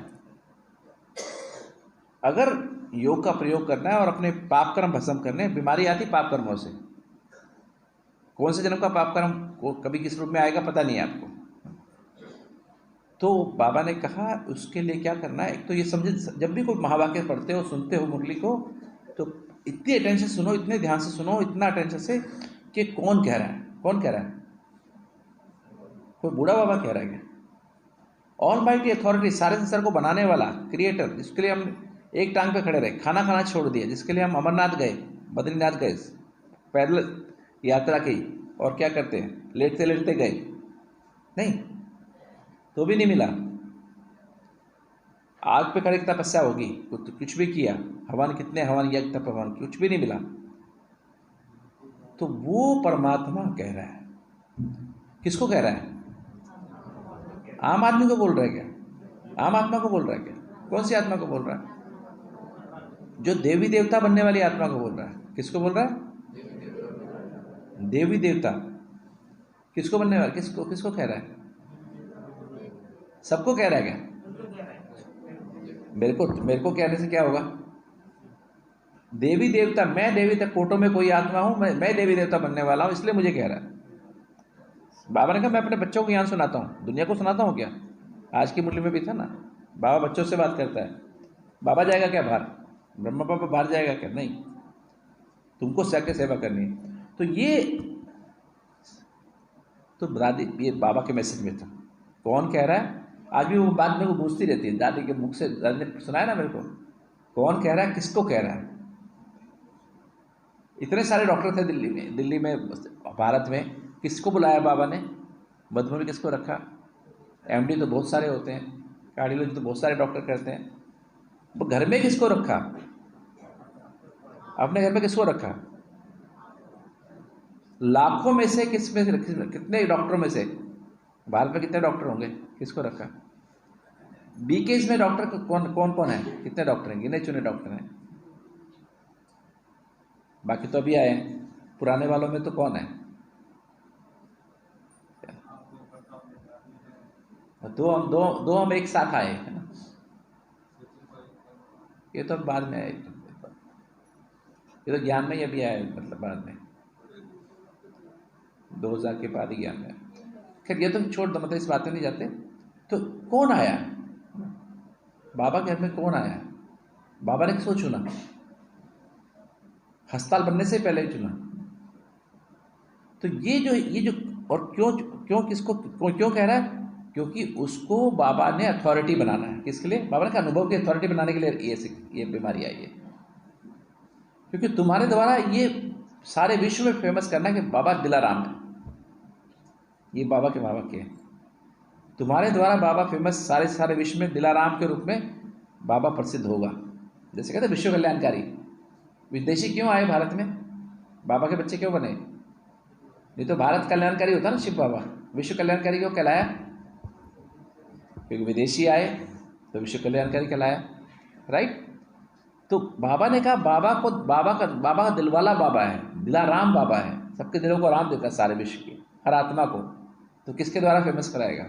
अगर योग का प्रयोग करना है और अपने पाप कर्म भस्म करने, बीमारी आती पाप कर्मों से। कौन से जन्म का पाप कर्म को कभी किस रूप में आएगा पता नहीं है आपको। तो बाबा ने कहा उसके लिए क्या करना है। एक तो ये समझे, जब भी कोई महावाक्य पढ़ते हो, सुनते हो मुरली को, तो इतनी अटेंशन सुनो, इतने ध्यान से सुनो, इतना अटेंशन से कि कौन कह रहा है। कौन कह रहा है? कोई बूढ़ा बाबा कह रहा है क्या? ऑलमाइटी अथॉरिटी, सारे संसार को बनाने वाला क्रिएटर, जिसके लिए हम एक टांग पे खड़े रहे, खाना खाना छोड़ दिया, जिसके लिए हम अमरनाथ गए, बद्रीनाथ गए, पैदल यात्रा की, और क्या करते हैं, लेटते लेटते गए, नहीं तो भी नहीं मिला। आग पे खड़े की तपस्या होगी, कुछ भी किया, हवन, कितने हवन, यज्ञ तप हवन, कुछ भी नहीं मिला। तो वो परमात्मा कह रहा है। किसको कह रहा है? आम आदमी को बोल रहा है क्या? आम आत्मा को बोल रहा है क्या? कौन सी आत्मा को बोल रहा है? जो देवी देवता बनने वाली आत्मा को बोल रहा है। किसको बोल रहा है? देवी देवता। किसको बनने वाला? किसको कह रहा है? सबको कह रहा है क्या? मेरे को कहने से क्या होगा? देवी देवता, मैं देवी तक फोटो में कोई आत्मा हूं, मैं देवी देवता बनने वाला हूं, इसलिए मुझे कह रहा है। बाबा ने कहा मैं अपने बच्चों को ज्ञान सुनाता हूं, दुनिया को सुनाता हूं क्या? आज की मुरली में भी था ना, बाबा बच्चों से बात करता है। बाबा जाएगा क्या बाहर? ब्रह्मा बाबा बाहर जाएगा क्या? नहीं, तुमको जाके सेवा करनी है। तो ये तो दादी, ये बाबा के मैसेज में था। कौन कह रहा है? आज भी वो बात मेरे को पूछती रहती है दादी के मुख से। दादी ने सुनाया ना मेरे को, कौन कह रहा है, किसको कह रहा है। इतने सारे डॉक्टर थे दिल्ली में भारत में, किसको बुलाया बाबा ने? मधुबन में किसको रखा? एमडी तो बहुत सारे होते हैं, कार्डियोलॉजी तो बहुत सारे डॉक्टर करते हैं। वो घर में किसको रखा? अपने घर में किसको रखा? लाखों में से कितने डॉक्टरों में से, भारत में कितने डॉक्टर होंगे, किसको रखा? बीकेज में डॉक्टर कौन कौन कौन है? कितने डॉक्टर हैं? गिने चुने डॉक्टर हैं, बाकी तो अभी आए हैं। पुराने वालों में तो कौन है? दो हम एक साथ आए है ना, ये तो बाद में आए, ये तो ज्ञान में ही अभी आए, मतलब बाद में 2000 के बाद ही ज्ञान में। खैर ये तो छोड़ दो, मतलब इस बात में नहीं जाते। तो कौन आया बाबा के घर में? कौन आया? बाबा ने किसको चुना? अस्पताल बनने से पहले ही चुना। तो ये जो और क्यों किसको क्यों कह रहा है? क्योंकि उसको बाबा ने अथॉरिटी बनाना है। किसके लिए? बाबा ने कहा अनुभव की अथॉरिटी बनाने के लिए ये बीमारी आई है, क्योंकि तुम्हारे द्वारा ये सारे विश्व में फेमस करना है कि बाबा दिलाराम है, ये बाबा के वाक्य है। तुम्हारे द्वारा बाबा फेमस सारे विश्व में दिलाराम के रूप में बाबा प्रसिद्ध होगा। जैसे कहते विश्व कल्याणकारी। विदेशी क्यों आए भारत में? बाबा के बच्चे क्यों बने? नहीं तो भारत कल्याणकारी होता ना शिव बाबा। विश्व कल्याणकारी क्यों कहलाया? क्योंकि विदेशी आए तो विश्व कल्याणकारी कहलाया, राइट। तो बाबा ने कहा बाबा का दिलवाला बाबा है, दिलाराम बाबा है, सबके दिलों को आराम देता है, सारे विश्व के हर आत्मा को। तो किसके द्वारा फेमस कराएगा?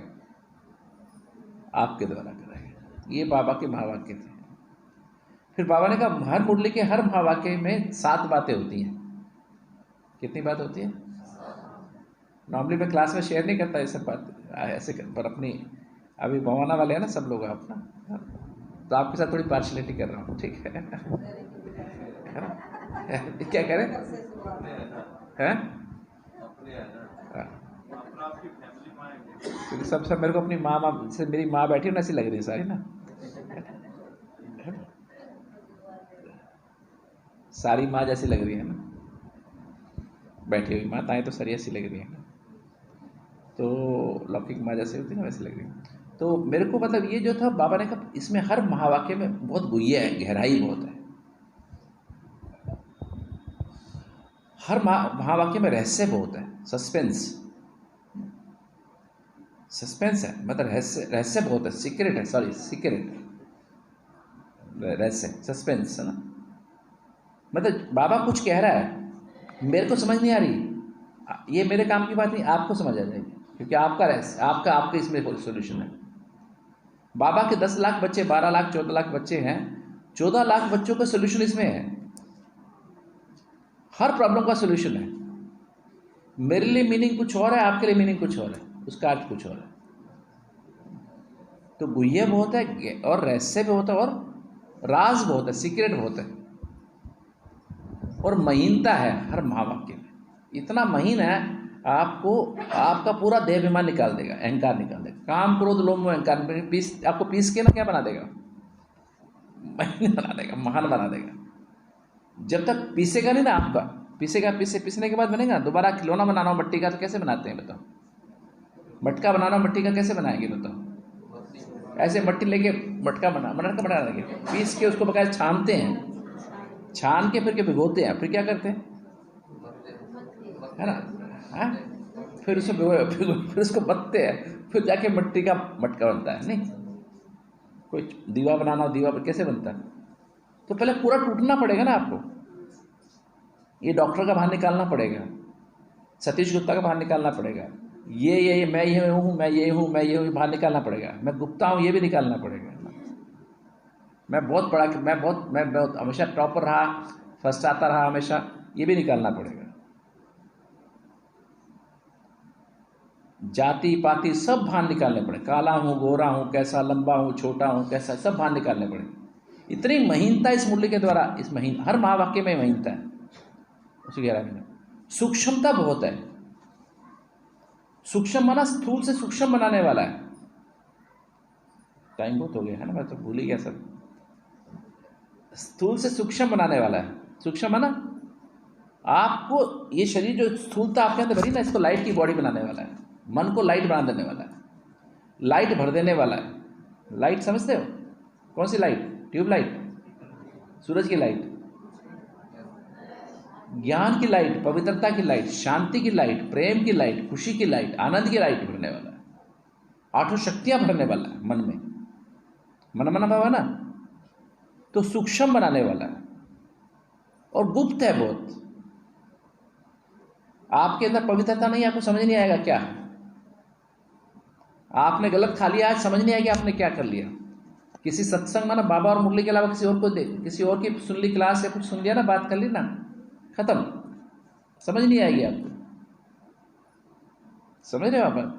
आपके द्वारा कराएगा। ये बाबा के महावाक्य थे। फिर बाबा ने कहा हर मुरली के हर महावाक्य में 7 बातें होती हैं। कितनी बात होती है? नॉर्मली मैं क्लास में शेयर नहीं करता ये सब बात ऐसे, पर अपनी अभी भवाना वाले हैं ना सब लोग अपना, तो आपके साथ थोड़ी पार्शलिटी कर रहा हूँ, ठीक है? क्या कह रहे हैं? क्योंकि सब मेरे को अपनी माँ से, मेरी माँ बैठी ना ऐसी लग रही है सारी ना, सारी माँ जैसी लग रही है ना, बैठी हुई माताएं तो सारी ऐसी लग रही है ना, तो लौकिक माँ जैसे होती है ना वैसे लग रही है। तो मेरे को मतलब ये जो था, बाबा ने कहा इसमें हर महावाक्य में बहुत गुह्य है, गहराई बहुत है। हर महावाक्य में रहस्य बहुत है, सस्पेंस है, मतलब रहस्य बहुत है, सीक्रेट है, रहस्य, सस्पेंस है ना। मतलब बाबा कुछ कह रहा है, मेरे को समझ नहीं आ रही, ये मेरे काम की बात नहीं, आपको समझ आ जाएगी, क्योंकि आपका रहस्य, आपका इसमें सोल्यूशन है। बाबा के 10 लाख बच्चे, 12 लाख 14 लाख बच्चे हैं, 14 लाख बच्चों का सोल्यूशन इसमें है। हर प्रॉब्लम का सोल्यूशन है। मेरे लिए मीनिंग कुछ और है, आपके लिए मीनिंग कुछ और है, उसका अर्थ कुछ और है। तो गुह्य बहुत है और रहस्य बहुत है और राज बहुत है, सीक्रेट बहुत है, और महीनता है हर महावाक्य में। इतना महीन है, आपको आपका पूरा देहाभिमान निकाल देगा, अहंकार निकाल देगा, काम क्रोध लोभ मोह अहंकार आपको पीस के ना क्या बना देगा? महीन बना देगा, महान बना देगा। जब तक पीसेगा नहीं ना आपका, पीसने के बाद बनेगा। दोबारा खिलौना बनाना हो मट्टी का तो कैसे बनाते हैं बताओ? मटका बनाना मट्टी का कैसे बनाएंगे बताओ? ऐसे मट्टी लेके मटका बना देंगे, पीस के उसको बकायदा छानते हैं, छान के फिर भिगोते हैं, फिर क्या करते हैं, है ना? हाँ, फिर उसको बत्ते हैं, फिर जाके मट्टी का मटका बनता है। नहीं, कोई दीवा बनाना हो, दीवा कैसे बनता है? तो पहले पूरा टूटना पड़ेगा ना आपको। ये डॉक्टर का बाहर निकालना पड़ेगा, सतीश गुप्ता का बाहर निकालना पड़ेगा, ये मैं ये हूँ, मैं ये हूँ, मैं ये हूँ, बाहर निकालना पड़ेगा। मैं गुप्ता हूँ, ये भी निकालना पड़ेगा। मैं बहुत हमेशा टॉपर रहा, फर्स्ट आता रहा हमेशा, ये भी निकालना पड़ेगा। जाति पाति सब बाहर निकालने पड़े, काला हूँ, गोरा हूँ, कैसा, लंबा हूँ, छोटा हूँ, कैसा, सब बाहर निकालने पड़े। इतनी महीनता इस मुरली के द्वारा, हर महावाक्य में महीनता है, उसी गहराई में सूक्ष्मता बहुत है। सूक्ष्म माना स्थूल से सूक्ष्म बनाने वाला है। टाइम बहुत हो गया है ना, मैं तो भूल ही गया सब। स्थूल से सूक्ष्म बनाने वाला है। सूक्ष्म माना आपको ये शरीर जो स्थूलता आपके अंदर भरी ना, इसको लाइट की बॉडी बनाने वाला है, मन को लाइट बना देने वाला है, लाइट भर देने वाला है। लाइट समझते हो? कौन सी लाइट? ट्यूबलाइट, सूरज की लाइट, ज्ञान की लाइट, पवित्रता की लाइट, शांति की लाइट, प्रेम की लाइट, खुशी की लाइट, आनंद की लाइट भरने वाला है। 8 शक्तियां भरने वाला है मन में। मन भाव है ना, तो सूक्ष्म बनाने वाला है और गुप्त है बहुत। आपके अंदर पवित्रता नहीं, आपको समझ नहीं आएगा क्या आपने गलत खा लिया, आज समझ नहीं आएगी आपने क्या कर लिया। किसी सत्संग में ना बाबा और मुरली के अलावा किसी और को किसी और की सुन ली क्लास या कुछ सुन लिया ना, बात कर ली ना, खत्म, समझ नहीं आएगी आपको। समझ रहे हो आप बात?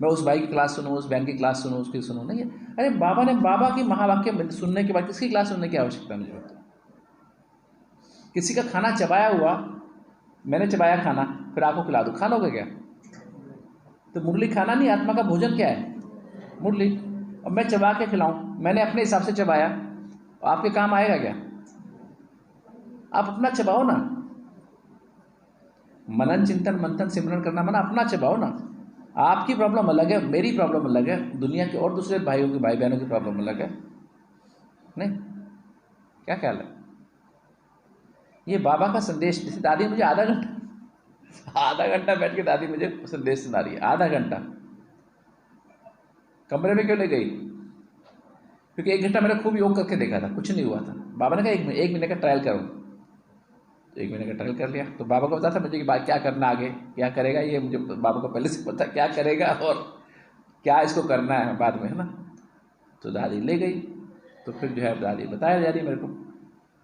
मैं उस भाई की क्लास सुनूं, उस बहन की क्लास सुनूं, उसकी सुनूं, नहीं। अरे बाबा की महावाक्य सुनने के बाद किसकी क्लास सुनने की आवश्यकता मुझे होती? किसी का खाना चबाया हुआ, मैंने चबाया खाना, फिर आपको खिला दूं, खा लोगे क्या? तो मुरली खाना नहीं, आत्मा का भोजन क्या है? मुरली। और मैं चबा के खिलाऊं, मैंने अपने हिसाब से चबाया, आपके काम आएगा क्या? आप अपना चबाओ ना। मनन चिंतन मंथन सिमरन करना माना अपना चबाओ ना। आपकी प्रॉब्लम अलग है, मेरी प्रॉब्लम अलग है, दुनिया के और दूसरे भाइयों की, भाई बहनों की प्रॉब्लम अलग है, नहीं? क्या ख्याल है? ये बाबा का संदेश, जैसे दादी मुझे आधा घंटा बैठ के दादी मुझे संदेश सुना रही है, आधा घंटा। कमरे में क्यों ले गई? क्योंकि 1 घंटा मैंने खूब योग करके देखा था, कुछ नहीं हुआ था। बाबा ने कहा 1 महीने का ट्रायल करो, तो 1 महीने का ट्रायल कर लिया। तो बाबा को पता था मुझे कि क्या करना, आगे क्या करेगा, ये मुझे बाबा को पहले से पता क्या करेगा और क्या इसको करना है बाद में, है ना। तो दादी ले गई, तो फिर जो है दादी बताया जा रही मेरे को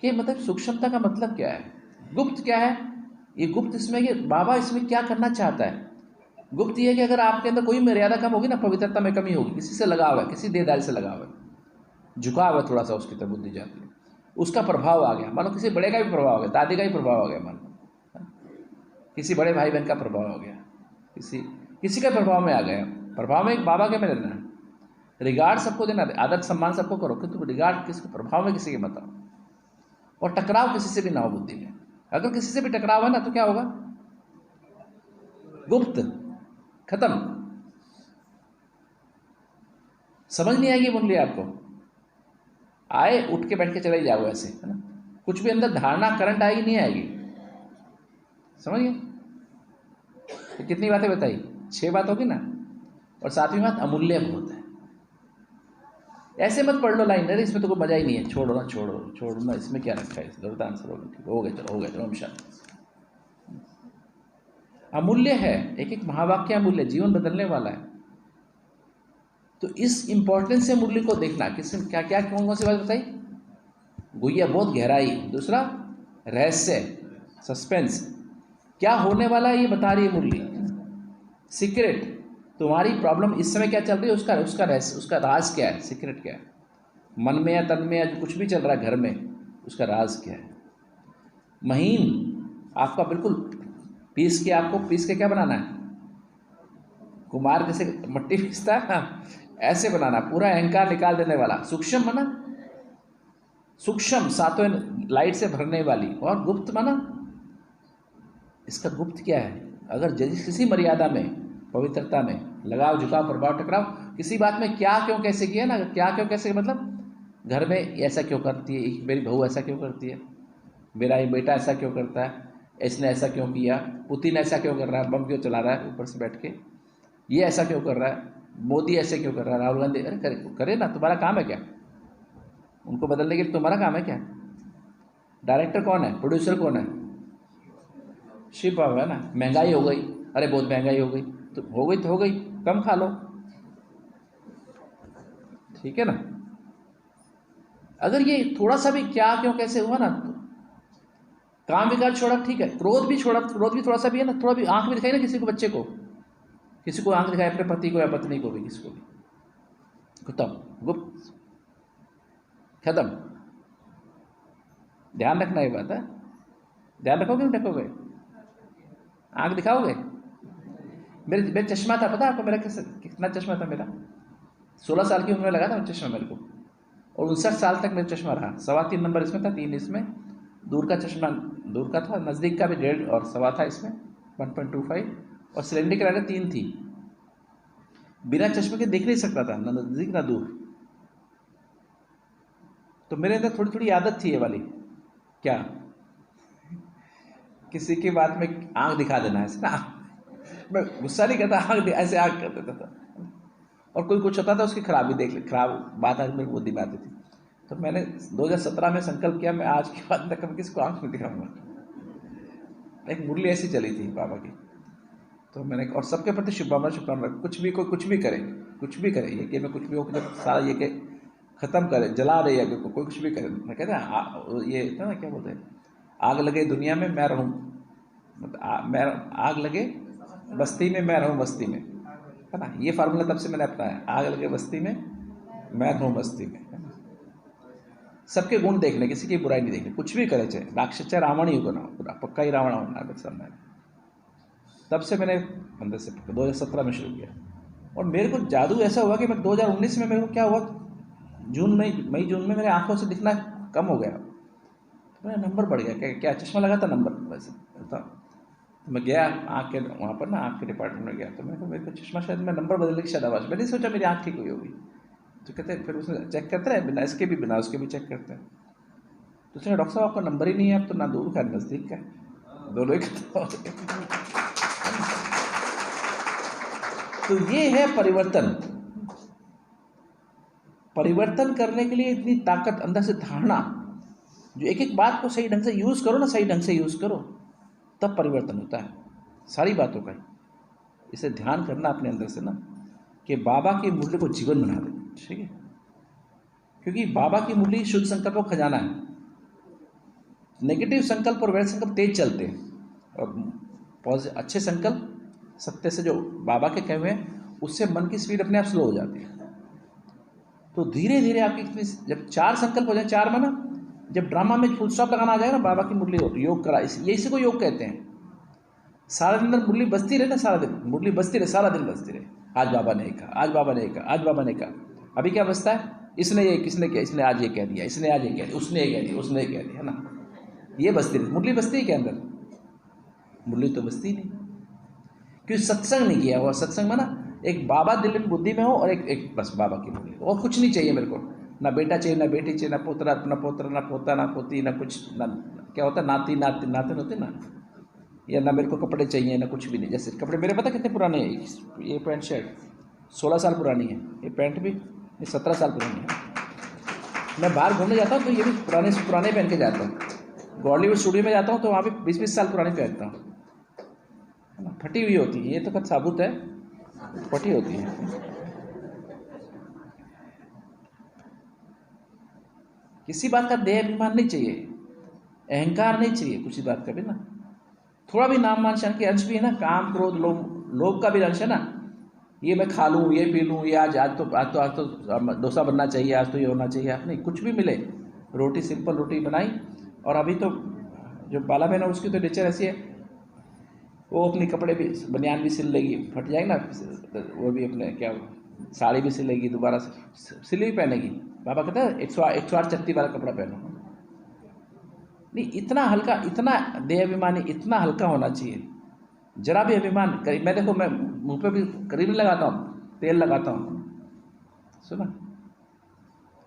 कि मतलब सूक्ष्मता का मतलब क्या है, गुप्त क्या है। ये गुप्त इसमें कि बाबा इसमें क्या करना चाहता है। गुप्त ये है कि अगर आपके अंदर कोई मर्यादा कम होगी ना, पवित्रता में कमी होगी, किसी से लगाव है, किसी देहदारी से लगाव है, झुकाव है थोड़ा सा, उसकी तरफ बुद्धि जाती है, उसका प्रभाव आ गया, मानो किसी बड़े का भी प्रभाव आ गया, दादी का ही प्रभाव आ गया, मानो किसी बड़े भाई बहन का प्रभाव आ गया, किसी का प्रभाव में आ गया। प्रभाव में एक बाबा के में रहना है, रिगार्ड सबको देना, आदर सम्मान सबको करो, किंतु रिगार्ड किसके प्रभाव में किसी के मत आओ, और टकराव किसी से भी ना हो बुद्धि में। अगर किसी से भी टकराव है ना, तो क्या होगा? गुप्त, खत्म, समझ नहीं आएगी मुरली आपको। आए उठ के बैठ के चले जाओ ऐसे, है ना, कुछ भी अंदर धारणा करंट आएगी नहीं आएगी, समझिए। तो कितनी बातें बताई? 6 बात होगी ना। और 7वीं बात अमूल्य बहुत है। ऐसे मत पढ़ लो लाइन, अरे इसमें तो कोई मजा ही नहीं है, छोड़ो ना, इसमें क्या रखा है, जरूरत आंसर हो गया, चलो हम शांत। अमूल्य है, एक एक महावाक्य अमूल्य, जीवन बदलने वाला है। तो इस इंपॉर्टेंस से मुरली को देखना, किसने क्या क्या कौन सी बात बताई? गुइया बहुत गहराई, दूसरा रहस्य, सस्पेंस, क्या होने वाला है ये बता रही है मुरली। सीक्रेट, तुम्हारी प्रॉब्लम इस समय क्या चल रही है, उसका रहस्य, उसका राज क्या है, सीक्रेट क्या है, मन में या तन में या जो कुछ भी चल रहा है घर में, उसका राज क्या है। महीन, आपका बिल्कुल पीस के क्या बनाना है, कुमार जैसे मट्टी पीसता है ऐसे बनाना, पूरा अहंकार निकाल देने वाला। सूक्ष्म माना सूक्ष्म, 7वें लाइट से भरने वाली। और गुप्त माना, इसका गुप्त क्या है? अगर किसी मर्यादा में, पवित्रता में, लगाव झुकाव प्रभाव टकराव, किसी बात में क्या क्यों कैसे किया ना, क्या क्यों कैसे मतलब घर में ऐसा क्यों करती है, मेरी बहू ऐसा क्यों करती है, मेरा ये बेटा ऐसा क्यों करता है, इसने ऐसा क्यों किया, पुतिन ऐसा क्यों कर रहा है, बम क्यों चला रहा है ऊपर से बैठ के, ये ऐसा क्यों कर रहा है, मोदी ऐसे क्यों कर रहा है, राहुल गांधी, अरे करे ना, तुम्हारा काम है क्या? उनको बदलने के लिए तुम्हारा काम है क्या? डायरेक्टर कौन है, प्रोड्यूसर कौन है? शिव बाबा है ना। महंगाई हो गई, अरे बहुत महंगाई हो गई, तो हो गई, कम खा लो, ठीक है ना। अगर ये थोड़ा सा भी क्या क्यों कैसे हुआ ना, तो काम विकार छोड़ा, ठीक है, क्रोध भी छोड़ा, क्रोध भी थोड़ा सा भी है ना, थोड़ा भी आंख भी दिखाई ना किसी को, बच्चे को, किसी को आंख दिखाए, अपने पति को या पत्नी को भी, किसी को भी, खत्म, गुप्त, खत्म। ध्यान रखना ये बात है, ध्यान रखोगे नहीं रखोगे? आंख दिखाओगे? मेरे चश्मा था, पता है आपको मेरा कितना चश्मा था मेरा? 16 साल की उम्र में लगा था चश्मा मेरे को, और 59 साल तक मेरा चश्मा रहा। 3.25 नंबर इसमें था, 3 इसमें, दूर का चश्मा दूर का था, नज़दीक का भी 1.5 और 1.25 था इसमें, 1.25, और सिलेंडर की लाइटें 3 थी। बिना चश्मे के देख नहीं सकता था, ना नज़दीक ना दूर। तो मेरे अंदर थोड़ी थोड़ी आदत थी ये वाली, क्या, किसी की बात में आंख दिखा देना, ऐसे ना, मैं गुस्सा नहीं करता, ऐसे आंख कर देता था। और कोई कुछ होता था उसकी खराबी देख ले, खराब बात आज मेरी बुद्धि में आती थी। तो मैंने 2017 में संकल्प किया, मैं आज के बाद तक कभी किसी को आंख नहीं दिखाऊंगा। एक मुरली ऐसी चली थी बाबा की, तो मैंने, और सबके प्रति शुभकामना, कुछ भी कोई कुछ भी करे ये कि मैं कुछ भी हो, जब सारा ये कि खत्म करे, जला दे, या कोई कुछ भी करे। मैं कहते हैं ये था ना, क्या बोलते हैं, आग लगे दुनिया में मैं रहूं, मैं आग लगे बस्ती में मैं रहूं बस्ती में, है ना। ये फार्मूला तब से मैंने अपनाया, आग लगे बस्ती में मैं रहूं बस्ती में, है ना। सबके गुण देखने, किसी की बुराई नहीं देखनी, कुछ भी करे, चाहे राक्षस चाहे रावण ही होगा ना, पूरा पक्का ही रावण होना सामने। तब से मैंने अंदर से 2017 में शुरू किया, और मेरे को जादू ऐसा हुआ कि मैं 2019 में, मेरे को क्या हुआ, मई जून में मेरे आंखों से दिखना कम हो गया, तो मेरा नंबर बढ़ गया। क्या चश्मा लगा था नंबर वैसे था। तो मैं गया आँख के वहाँ पर ना, आँख के डिपार्टमेंट में गया, तो मेरे को चश्मा शायद मैं नंबर बदलने की शायद आवाज़, मैंने सोचा मेरी आँख ठीक हुई होगी। तो कहते हैं, फिर उसने चेक करते हैं, बिना इसके भी बिना उसके भी चेक करते हैं। तो उसने, डॉक्टर साहब आपका नंबर ही नहीं है, अब तो ना दूर का नज़दीक का, दोनों ही खत्म हो गए। तो ये है परिवर्तन करने के लिए इतनी ताकत अंदर से, धारणा, जो एक एक बात को सही ढंग से यूज करो ना, सही ढंग से यूज करो, तब परिवर्तन होता है सारी बातों का। इसे ध्यान करना अपने अंदर से ना, कि बाबा की मुरली को जीवन बना दे, ठीक है। क्योंकि बाबा की मुरली शुद्ध संकल्प का खजाना है। नेगेटिव संकल्प और वैध संकल्प तेज चलते हैं, और अच्छे संकल्प सत्य से जो बाबा के कहे हुए हैं, उससे मन की स्पीड अपने आप स्लो हो जाती है। तो धीरे धीरे आपकी, जब 4 संकल्प हो जाए, 4 में ना, जब ड्रामा में फुल स्टॉप लगाना आ जाएगा ना, बाबा की मुरली हो, योग करा, ये इसी को योग कहते हैं। सारा दिन मुरली बजती रहे ना, सारा दिन मुरली बजती रहे, सारा दिन बजती रहे, आज बाबा ने कहा, आज बाबा ने कहा, आज बाबा ने कहा। अभी क्या बजता है, इसने ये, किसने किया, इसने आज ये कह दिया, इसने आज ये कह दिया, उसने ये कह दिया, उसने ये कह दिया, है ना। ये बजती रही, मुरली बजती है क्या अंदर? मुरली तो बजती नहीं, क्योंकि सत्संग नहीं किया हुआ। सत्संग में ना, एक बाबा दिल में बुद्धि में हो, और एक बस बाबा की मुरली, और कुछ नहीं चाहिए मेरे को, ना बेटा चाहिए, ना बेटी चाहिए, ना पोता, ना पोता, ना पोती, ना कुछ, ना क्या होता है, नातिन होते ना, या ना मेरे को कपड़े चाहिए, ना कुछ भी नहीं। जैसे कपड़े मेरे पता कितने पुराने हैं, ये पैंट शर्ट 16 साल पुरानी है, ये पैंट भी 17 साल पुरानी है। मैं बाहर घूमने जाता हूँ तो ये भी पुराने से पुराने पहन के जाता हूँ। बॉलीवुड स्टूडियो में जाता हूँ तो वहाँ भी 20-20 साल पुरानी पहनता हूँ, है ना। फटी हुई होती है, ये तो खत साबुत है, फटी होती है। किसी बात का देह अभिमान नहीं चाहिए, अहंकार नहीं चाहिए, कुछ बात का भी ना, थोड़ा भी नाम मान शान के अंश भी है ना, काम क्रोध लोभ का भी अंश है ना। ये मैं खा लूँ, ये पी लूँ, ये आज तो डोसा बनना चाहिए, आज तो ये होना चाहिए, आप नहीं, कुछ भी मिले, रोटी, सिंपल रोटी बनाई। और अभी तो जो बाला बहन है उसकी तो नेचर ऐसी है, वो अपने कपड़े भी, बनियान भी सिल लेगी, फट जाएगी ना, वो भी अपने क्या साड़ी भी सिलेगी, दोबारा सिली भी पहनेगी। बाबा कहते हैं 108 चत्ती वाला कपड़ा पहनो। नहीं, इतना हल्का, इतना देह अभिमानी, इतना हल्का होना चाहिए, जरा भी अभिमान करीब। मैं देखो, मैं मुंह पे भी करीब नहीं लगाता हूँ, तेल लगाता हूँ, सुना,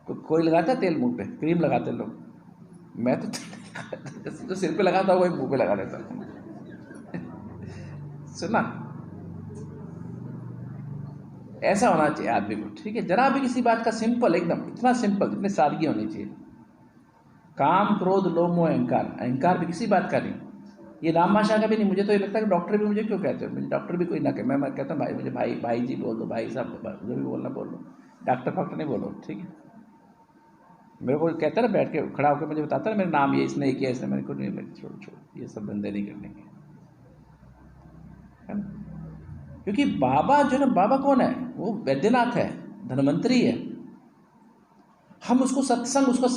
कोई लगाता है तेल मुंह पे, क्रीम लगाते लोग, मैं तो सिर पे लगाता हूँ, वही मुंह पे लगा देता हूँ। सुना, ऐसा होना चाहिए आदमी को, ठीक है। जरा भी किसी बात का सिंपल, एकदम इतना सिंपल, इतनी सादगी होनी चाहिए। काम क्रोध लोभ मोह अहंकार भी किसी बात का नहीं, ये नाम भाषा का भी नहीं। मुझे तो ये लगता है कि डॉक्टर भी मुझे क्यों कहते हो, मुझे डॉक्टर भी कोई ना कहे, मैं कहता हूँ भाई, मुझे भाई जी बोल दो, भाई साहब, जो भी बोलना बोल लो, डॉक्टर नहीं बोलो, ठीक है। मेरे को कहता है ना, बैठ के खड़ा होकर मुझे बताता है मेरा नाम ये इसने किया, इसने, मैंने को नहीं, छोड़ ये सब धंधे नहीं करने के, है ना। क्योंकि बाबा जो ना, बाबा कौन है, वो वैद्यनाथ है, धनवंतरी है। हम उसको सत्संग, उसको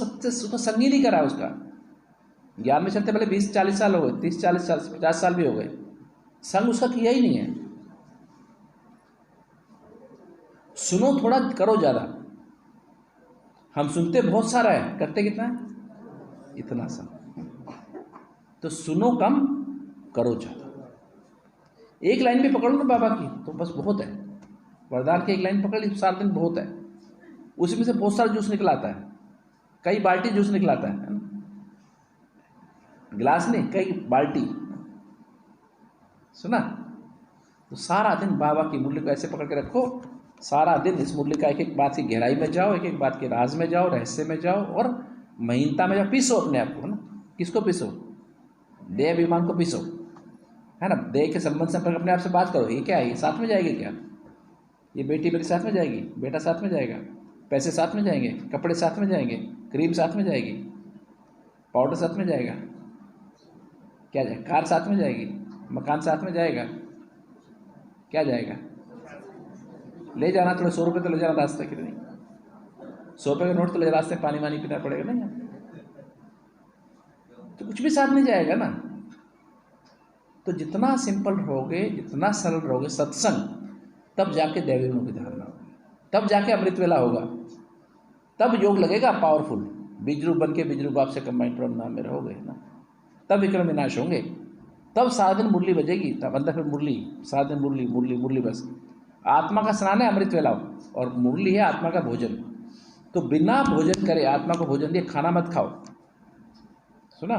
संग ही नहीं करा, उसका ज्ञान में चलते पहले 20-40 साल हो गए, 30-40 साल, 50 साल भी हो गए, संग उसका किया ही नहीं है। सुनो थोड़ा, करो ज्यादा। हम सुनते बहुत सारा है, करते कितना है, इतना सा। तो सुनो कम, करो ज्यादा। एक लाइन भी पकड़ लो ना बाबा की, तो बस बहुत है। वरदान की एक लाइन पकड़ ली, 7 दिन बहुत है। उसमें से बहुत सारा जूस निकलाता है, कई बाल्टी जूस निकलाता है ना, गिलास नहीं, कई बाल्टी, सुना। तो सारा दिन बाबा की मुरली को ऐसे पकड़ के रखो, सारा दिन इस मुरली का एक एक बात की गहराई में जाओ, एक एक बात के राज में जाओ, रहस्य में जाओ और महीनता में जाओ। पीसो अपने आप को ना। किसको पीसो? देह अभिमान को पीसो, है ना। देह के संबंध से अपने आप से बात करो, ये क्या है, ये साथ में जाएगी क्या? ये बेटी मेरी साथ में जाएगी, बेटा साथ में जाएगा, पैसे साथ में जाएंगे, कपड़े साथ में जाएंगे, क्रीम साथ में जाएगी, पाउडर साथ में जाएगा, क्या जाएगा? कार साथ में जाएगी, मकान साथ में जाएगा, क्या जाएगा? ले जाना थोड़े 100 रुपये तो ले जाना रास्ते के, नहीं 100 रुपये का नोट तो ले रास्ते पानी वानी पीना पड़ेगा ना, तो कुछ भी साथ नहीं जाएगा ना। तो जितना सिंपल रहोगे, जितना सरल रहोगे सत्संग, तब जाके दैवी गुणों की धारणा होगी, तब जाके अमृत वेला होगा, तब योग लगेगा पावरफुल। बीज रूप बन के बीज रूप आपसे कंबाइंड परम नाम में रहोगे ना, तब विक्रम विनाश होंगे। तब सारा दिन मुरली बजेगी, तब अंदर फिर मुरली, सारा दिन मुरली मुरली मुरली। बस आत्मा का स्नान है अमृत वेला, और मुरली है आत्मा का भोजन। तो बिना भोजन करे आत्मा को भोजन दिए खाना मत खाओ। सुना?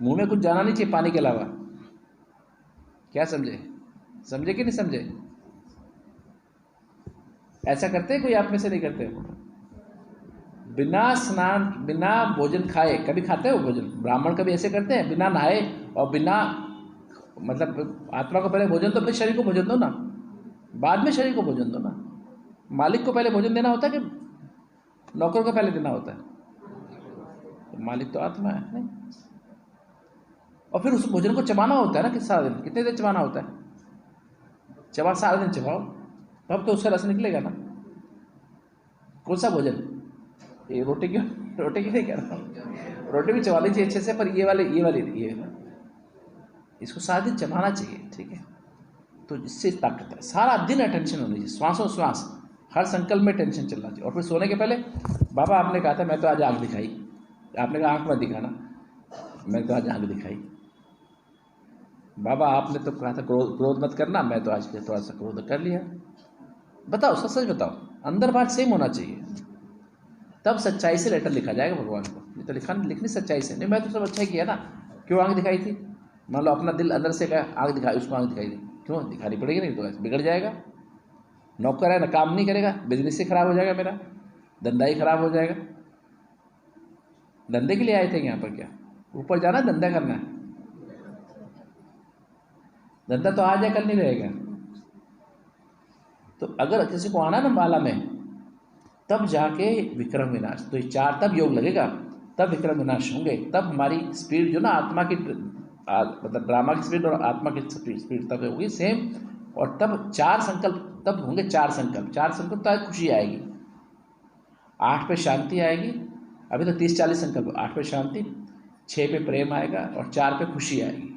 मुंह में कुछ जाना नहीं चाहिए पानी के अलावा। क्या समझे? समझे कि नहीं समझे? ऐसा करते हैं कोई आप में से? नहीं करते? बिना स्नान बिना भोजन खाए, कभी खाते हो भोजन? ब्राह्मण कभी ऐसे करते हैं बिना नहाए और बिना, मतलब आत्मा को पहले भोजन, तो फिर शरीर को भोजन दो ना, बाद में शरीर को भोजन दो ना। मालिक को पहले भोजन देना होता है कि नौकर को पहले देना होता है? तो मालिक तो आत्मा है, नहीं? और फिर उस भोजन को चबाना होता है ना, किस सारा दिन, कितने देर चबाना होता है? चबा, सारा दिन चबाओ, तब तो उसका रस निकलेगा ना। कौन सा भोजन? ये रोटी क्यों? रोटी क्यों नहीं कह रहा हूँ, रोटी भी चबा लीजिए अच्छे से, पर ये वाले इसको सारा दिन चबाना चाहिए, ठीक है? तो इससे ताकत है। सारा दिन अटेंशन होनी चाहिए, श्वासों श्वास, हर संकल्प में टेंशन चलना चाहिए। और फिर सोने के पहले, बाबा आपने कहा था मैं तो आज आँख दिखाई, आपने कहा आँख मत दिखाना, मैं तो आज आँख दिखाई। बाबा आपने तो कहा था क्रोध मत करना, मैं तो आज थोड़ा सा क्रोध कर लिया। बताओ, सच सच बताओ, अंदर बात सेम होना चाहिए, तब सच्चाई से लेटर लिखा जाएगा भगवान को। ये तो लिखनी सच्चाई से, नहीं मैं तो सब अच्छा ही किया ना, क्यों आँख दिखाई थी? मान लो अपना दिल अंदर से कहा आँख दिखाई, उसको आँख दिखाई दी, क्यों दिखानी पड़ेगी? नहीं तो ऐसे बिगड़ जाएगा। नौकर है ना, काम नहीं करेगा, बिजनेस ही खराब हो जाएगा, मेरा धंधा ही खराब हो जाएगा। धंधे के लिए आए थे यहाँ पर, क्या ऊपर जाना धंधा करना है? धंधा तो आज है कल नहीं रहेगा। तो अगर किसी को आना ना माला में, तब जाके विक्रम विनाश, तो ये 4 तब योग लगेगा, तब विक्रम विनाश होंगे, तब हमारी स्पीड जो ना आत्मा की, मतलब ड्रामा की स्पीड और आत्मा की स्पीड तब होगी सेम। और तब 4 संकल्प, तब होंगे 4 संकल्प। 4 संकल्प तो खुशी आएगी, 8 पे शांति आएगी, अभी तो 30-40 संकल्प। 8 पे शांति, 6 पे प्रेम आएगा और 4 पे खुशी आएगी,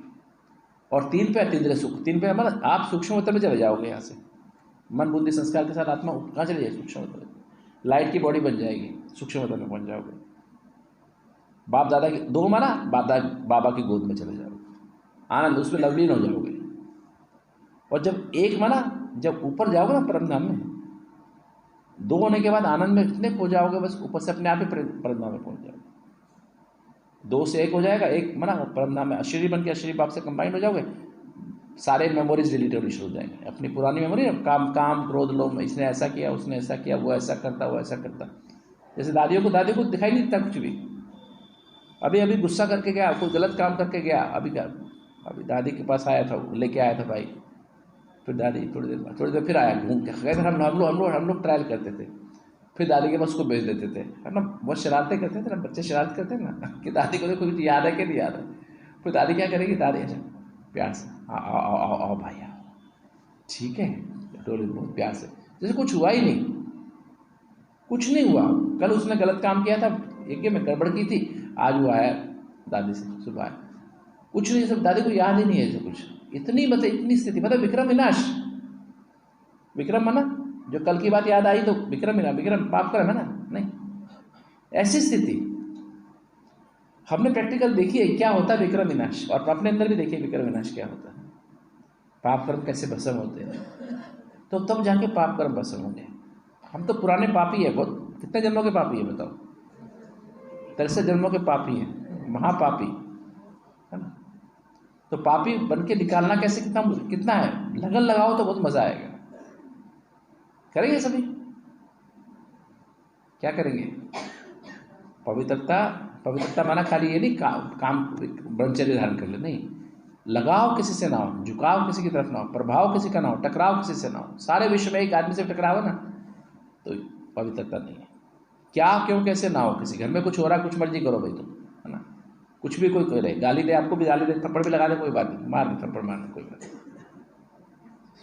और 3 पे अतीन्द्रिय सुख। 3 पे मतलब आप सूक्ष्म में चले जाओगे, यहाँ से मन बुद्धि संस्कार के साथ आत्मा कहाँ चले जाएगी? सूक्ष्म। लाइट की बॉडी बन जाएगी, सूक्ष्म में पहुँच जाओगे। बाप दादा की 2 माना, बाबा की गोद में चले जाओगे, आनंद, उसमें लवलीन हो जाओगे। और जब 1 माना, जब ऊपर जाओगे ना परमधाम में, 2 होने के बाद आनंद में इतने खो जाओगे, बस ऊपर से अपने आप ही परमधाम में पहुँच जाओगे। 2 से 1 हो जाएगा, 1 माना परमधाम में अशरीरी बन के अशरीरी बाप से कंबाइंड हो जाओगे। सारे मेमोरीज डिलीट होनी शुरू हो जाएंगे, अपनी पुरानी मेमोरी, काम क्रोध लोभ, इसने ऐसा किया, उसने ऐसा किया, वो ऐसा करता, वो ऐसा करता। जैसे दादी को दिखाई नहीं देता कुछ भी। अभी गुस्सा करके गया, कोई गलत काम करके गया, अभी दादी के पास आया था, लेके आया था भाई, फिर दादी थोड़ी देर फिर आया घूम के। खैर हम लोग ट्रायल करते थे, फिर दादी के पास उसको भेज देते थे, है ना। बहुत शरारतें करते थे ना बच्चे, शरारत करते हैं ना कि दादी को देखो याद है कि नहीं याद है। फिर दादी क्या करेगी, दादी अच्छा प्यार से आओ भाई आओ, ठीक है, डोली बहुत प्यार से, जैसे कुछ हुआ ही नहीं, कुछ नहीं हुआ। कल उसने गलत काम किया था, एक में गड़बड़ की थी, आज वो आया दादी से सुबह, कुछ नहीं, सब दादी को याद ही नहीं है कुछ। इतनी मतलब इतनी स्थिति, मतलब विक्रम विनाश। विक्रम माना जो कल की बात याद आई तो विक्रम मिला, विक्रम पाप कर्म है ना, नहीं ऐसी स्थिति हमने प्रैक्टिकल देखी है क्या होता है विक्रम विनाश, और अपने अंदर भी देखिए विक्रम विनाश क्या होता है, पाप कर्म कैसे भस्म होते हैं। तो तब जाके पाप कर्म भस्म होंगे। हम तो पुराने पापी है, बहुत, कितने जन्मों के पापी है बताओ? 63 जन्मों के पापी हैं, महापापी, है ना। तो पापी बन के निकालना कैसे, कितना है, लगन लगाओ तो बहुत मजा आएगा। करेंगे सभी? क्या करेंगे? पवित्रता माना खाली ये नहीं काम ब्रह्मचर्य धारण कर ले, नहीं, लगाव किसी से ना हो, झुकाव किसी की तरफ ना हो, प्रभाव किसी का ना हो, टकराव किसी से ना हो। सारे विश्व में एक आदमी से टकराव है ना, तो पवित्रता नहीं है। क्या क्यों कैसे ना हो, किसी घर में कुछ हो रहा है, कुछ मर्जी करो भाई तुम, है ना, कुछ भी कोई करे, गाली दे, आपको भी गाली दे, थप्पड़ भी लगा दे, कोई बात नहीं, मार दे थप्पड़, मारने कोई बात नहीं,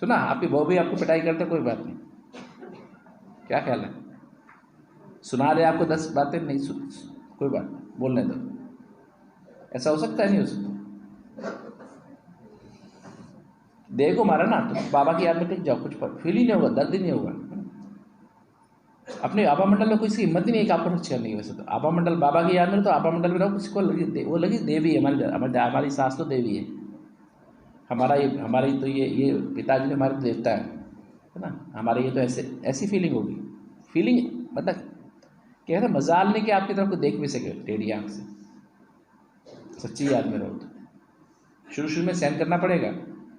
सुना, आपकी बहू भी आपको पिटाई करते, कोई बात नहीं, क्या ख्याल है, सुना दे आपको 10 बातें, नहीं कोई बात नहीं, बोलने दो, ऐसा हो सकता है? नहीं हो सकता। देह को मारा ना तो बाबा की याद में टिक जाओ, कुछ फील ही नहीं होगा, दर्द ही नहीं होगा। अपने आभा मंडल में कोई सी हिम्मत ही नहीं है कि आपको रक्षा नहीं। वैसे तो आभा मंडल बाबा की याद में, तो आभा मंडल में रहो, किसी को लगी वो लगी देवी है, हमारी सास तो देवी है, हमारी तो ये पिताजी ने हमारे देवता है ना, हमारे ये तो ऐसी फीलिंग होगी। फीलिंग मतलब कह रहे मजाल नहीं कि आपकी तरफ को देख भी सके टेढ़ी आंख से, सच्ची याद में रहो तो। शुरू में सहन करना पड़ेगा,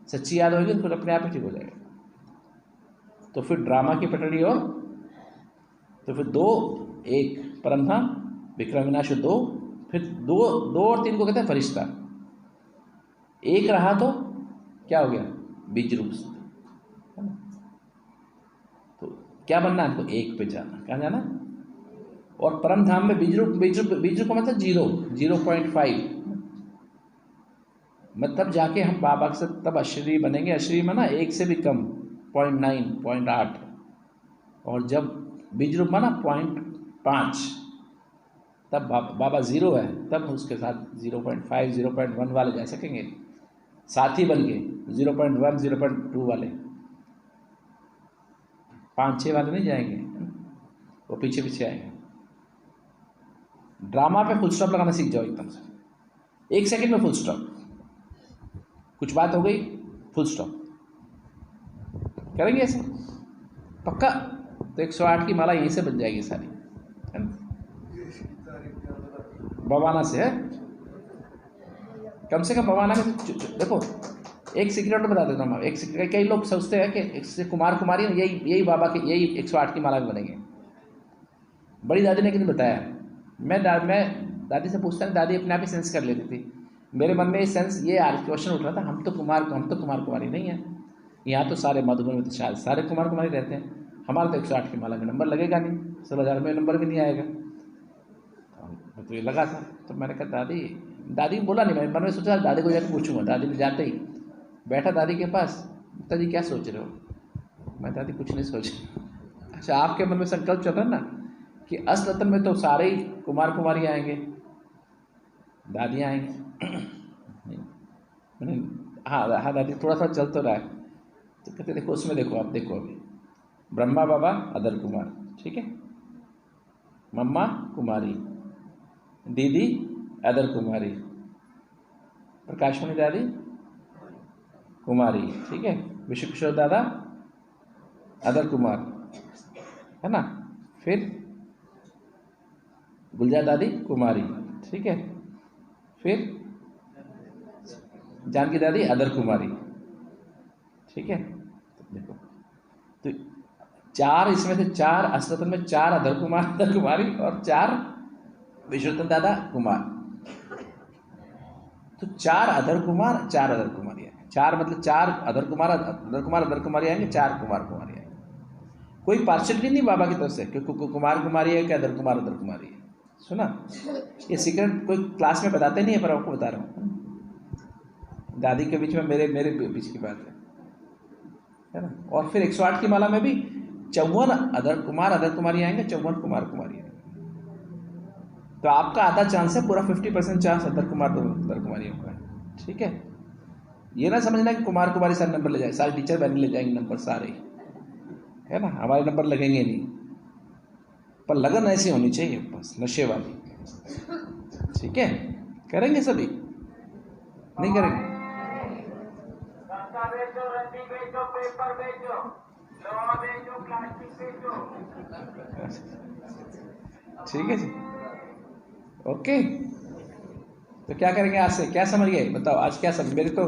सच्ची याद होगी तो फिर अपने आप ही ठीक हो जाएगा। तो फिर ड्रामा की पटड़ी, और तो फिर 2 1 परमधाम विक्रम विनाश 2, फिर 2 और 3 को कहते हैं फरिश्ता। 1 रहा तो क्या हो गया? बीज रूप से, है ना। तो क्या बनना है? तो 1 पे जाना, कहाँ जाना? और परम धाम में बीज रूप का मतलब 0.5, मतलब जाके हम बाबा से तब अशरीरी बनेंगे। अशरीरी माना 1 से भी कम, 0.9 0.8, और जब बीज रूप माना 0.5, तब बाबा 0 है, तब उसके साथ 0.5 0.1 वाले जा सकेंगे, साथी बन के 0.1 0.2 वाले, 5-6 वाले नहीं जाएंगे, वो पीछे पीछे आएंगे। ड्रामा पे फुल स्टॉप लगाना सीख जाओ एकदम से, 1 सेकंड में फुल स्टॉप, कुछ बात हो गई फुल स्टॉप, करेंगे ऐसे पक्का। तो 108 की माला यहीं से बन जाएगी सारी, बवाना से है, कम से कम बवाना में। देखो एक सीक्रेट बता देता हूँ, एक सीक्रेट, कई लोग सोचते हैं कि इससे कुमार कुमारी यही बाबा के यही 108 की माला में बनेंगे। बड़ी दादी ने किसी बताया, मैं दादी से पूछता नहीं, दादी अपने आप ही सेंस कर लेती थी। मेरे मन में ये सेंस, ये क्वेश्चन उठ रहा था, हम तो कुमार कुमारी नहीं है, यहाँ तो सारे मधुबन में तो शायद सारे कुमार कुमारी रहते हैं, हमारा तो 108 की माला में नंबर लगेगा नहीं, 16,000 में नंबर भी नहीं आएगा। तो ये लगा था, तो मैंने कहा दादी बोला नहीं, मैं मन में सोचा दादी को जाकर पूछूंगा। दादी ने जाते ही बैठा दादी के पास, दादी क्या सोच रहे हो? मैं दादी कुछ नहीं सोच। अच्छा, आपके मन में संकल्प चल रहा है ना कि असलतन में तो सारे ही कुमार कुमारी आएंगे, दादियाँ आएंगी। हाँ दादी थोड़ा सा चल तो रहा है। तो कहते देखो उसमें देखो, आप देखो अभी ब्रह्मा बाबा अदर कुमार, ठीक है, मम्मा कुमारी, दीदी अदर कुमारी, प्रकाशमणि दादी कुमारी, ठीक है, विश्व किशोर दादा अदर कुमार, है ना, फिर गुलजा दादी कुमारी, ठीक है, फिर जानकी दादी अदर कुमारी, ठीक है। देखो तो 4 इसमें से 4 असलतन में 4 अदर कुमारी और 4 विश्वनाथ दादा कुमार। तो 4 अदर कुमार 4 अदर कुमारी आएंगे, 4 मतलब 4 अदर कुमारी आएंगे, 4 कुमार कुमारी आएंगे। कोई पार्शलिटी नहीं बाबा की तरफ से कि कुमार कुमारी है कि अदर कुमारी है। सुना, ये सीक्रेट कोई क्लास में बताते नहीं है, पर आपको बता रहा हूँ। दादी के बीच में मेरे बीच की बात है ना। और फिर 108 की माला में भी 54 अदर कुमारी आएंगे, 54 कुमार कुमारी आएंगे। तो आपका आधा चांस है, पूरा 50% चांस अदर कुमारियों का है, ठीक है। ये ना समझना कि कुमार कुमारी सारे नंबर ले जाए, सारे टीचर बहन ले जाएंगे नंबर सारे, है ना, हमारे नंबर लगेंगे नहीं, पर लगन ऐसी होनी चाहिए बस नशे वाली, ठीक है। करेंगे सभी? नहीं करेंगे? ठीक है जी, ओके। तो क्या करेंगे आज से? क्या समझ गए बताओ? आज क्या समझ? मेरे तो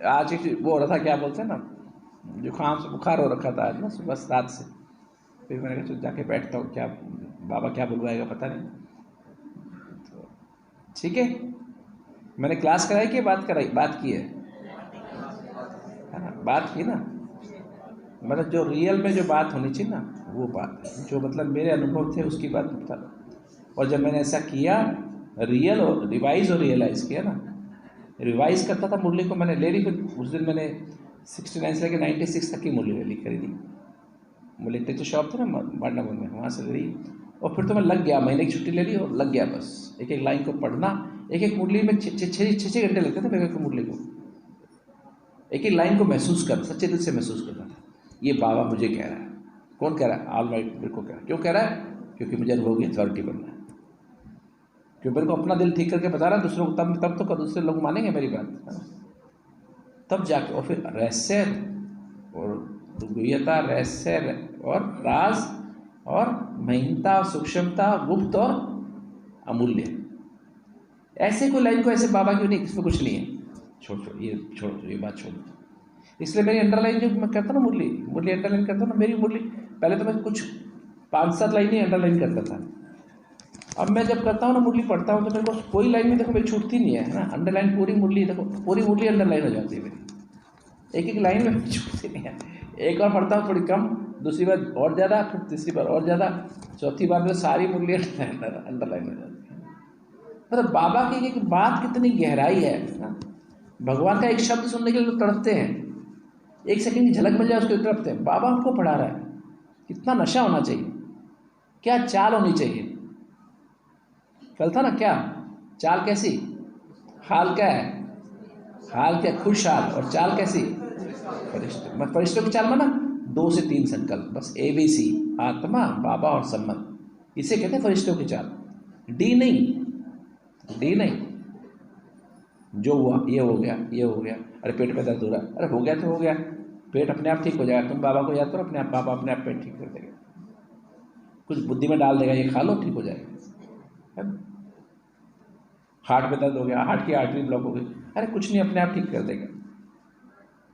आज एक वो हो रहा था, क्या बोलते हैं ना, जुकाम से बुखार हो रखा था आज ना सुबह 7 से। फिर मैंने कहा चलो जाके बैठता हूँ, क्या बाबा क्या बुलवाएगा पता नहीं। तो ठीक है, मैंने क्लास कराई कि बात की है ना, बात की ना, मतलब जो रियल में जो बात होनी चाहिए ना वो बात है, जो मतलब मेरे अनुभव थे उसकी बात बता। और जब मैंने ऐसा किया, रियल और रिवाइज और रियलाइज किया ना, रिवाइज करता था मुरली को मैंने ले ली, फिर उस दिन मैंने 69 से लेकर 96 तक की मुरली ले ली, खरीदी। मुरली टीचर शॉप थे ना बांडावन में, वहाँ से ले ली। और फिर तो मैं लग गया, महीने की छुट्टी ले ली और लग गया बस एक एक लाइन को पढ़ना। एक एक मुरली में 6 घंटे लगते थे एक मुरली को, एक एक लाइन को महसूस कर, सच्चे दिल से महसूस करना था, ये बाबा मुझे कह रहा है। कौन कह रहा है? ऑल राइट, मेरे को कह रहा है। क्यों कह रहा है? क्योंकि मुझे अनुभव की अथॉरिटी बनना है, क्यों मेरे को अपना दिल ठीक करके बता रहा है दूसरों को, तब तो दूसरे लोग मानेंगे मेरी बात, तब जाके। और फिर रहस्य और गुह्यता, रहस्य और राज और महिमता, सूक्ष्मता, गुप्त और अमूल्य, ऐसे कोई लाइन को ऐसे बाबा क्यों नहीं, इसमें कुछ नहीं है, छोड़ ये बात छोड़। इसलिए मेरी अंडरलाइन जो मैं करता ना मुरली अंडरलाइन करता ना, मेरी मुरली पहले तो मैं कुछ 5-7 लाइन ही अंडरलाइन करता था। अब मैं जब करता हूँ ना मुरली पढ़ता हूँ तो मेरे को कोई लाइन में देखो मेरी छूटती नहीं है ना, अंडरलाइन पूरी मुरली देखो, पूरी मुरली अंडरलाइन हो जाती है मेरी, एक एक लाइन में छूटती नहीं है। एक बार पढ़ता हूँ थोड़ी कम, दूसरी बार और ज़्यादा, फिर तीसरी बार और ज़्यादा, चौथी बार में सारी मुरली अंडरलाइन हो जाती है। मतलब बाबा की एक बात कितनी गहराई है ना, भगवान का एक शब्द सुनने के लिए लोग तड़पते हैं, एक सेकंड की झलक मिल जाए उसके लिए तड़पते हैं। बाबा हमको पढ़ा रहा है, कितना नशा होना चाहिए, क्या चाल होनी चाहिए। कल था ना, क्या चाल कैसी, हाल क्या है, हाल क्या, खुश हाल, और चाल कैसी, फरिश्तों की चाल में ना 2 से 3 संकल्प बस, ABC, आत्मा, बाबा और संबंध, इसे कहते हैं फरिश्तों की चाल। डी नहीं, जो हुआ ये हो गया, अरे पेट में दर्द हो रहा है, अरे हो गया तो हो गया, पेट अपने आप ठीक हो जाएगा, तुम बाबा को याद करो, अपने आप बाबा अपने आप पेट ठीक कर देगा, कुछ बुद्धि में डाल देगा, ये खा लो ठीक हो जाएगा। हार्ट में दर्द हो गया, हार्ट की आर्टरी ब्लॉक हो गई, अरे कुछ नहीं, अपने आप ठीक कर देगा,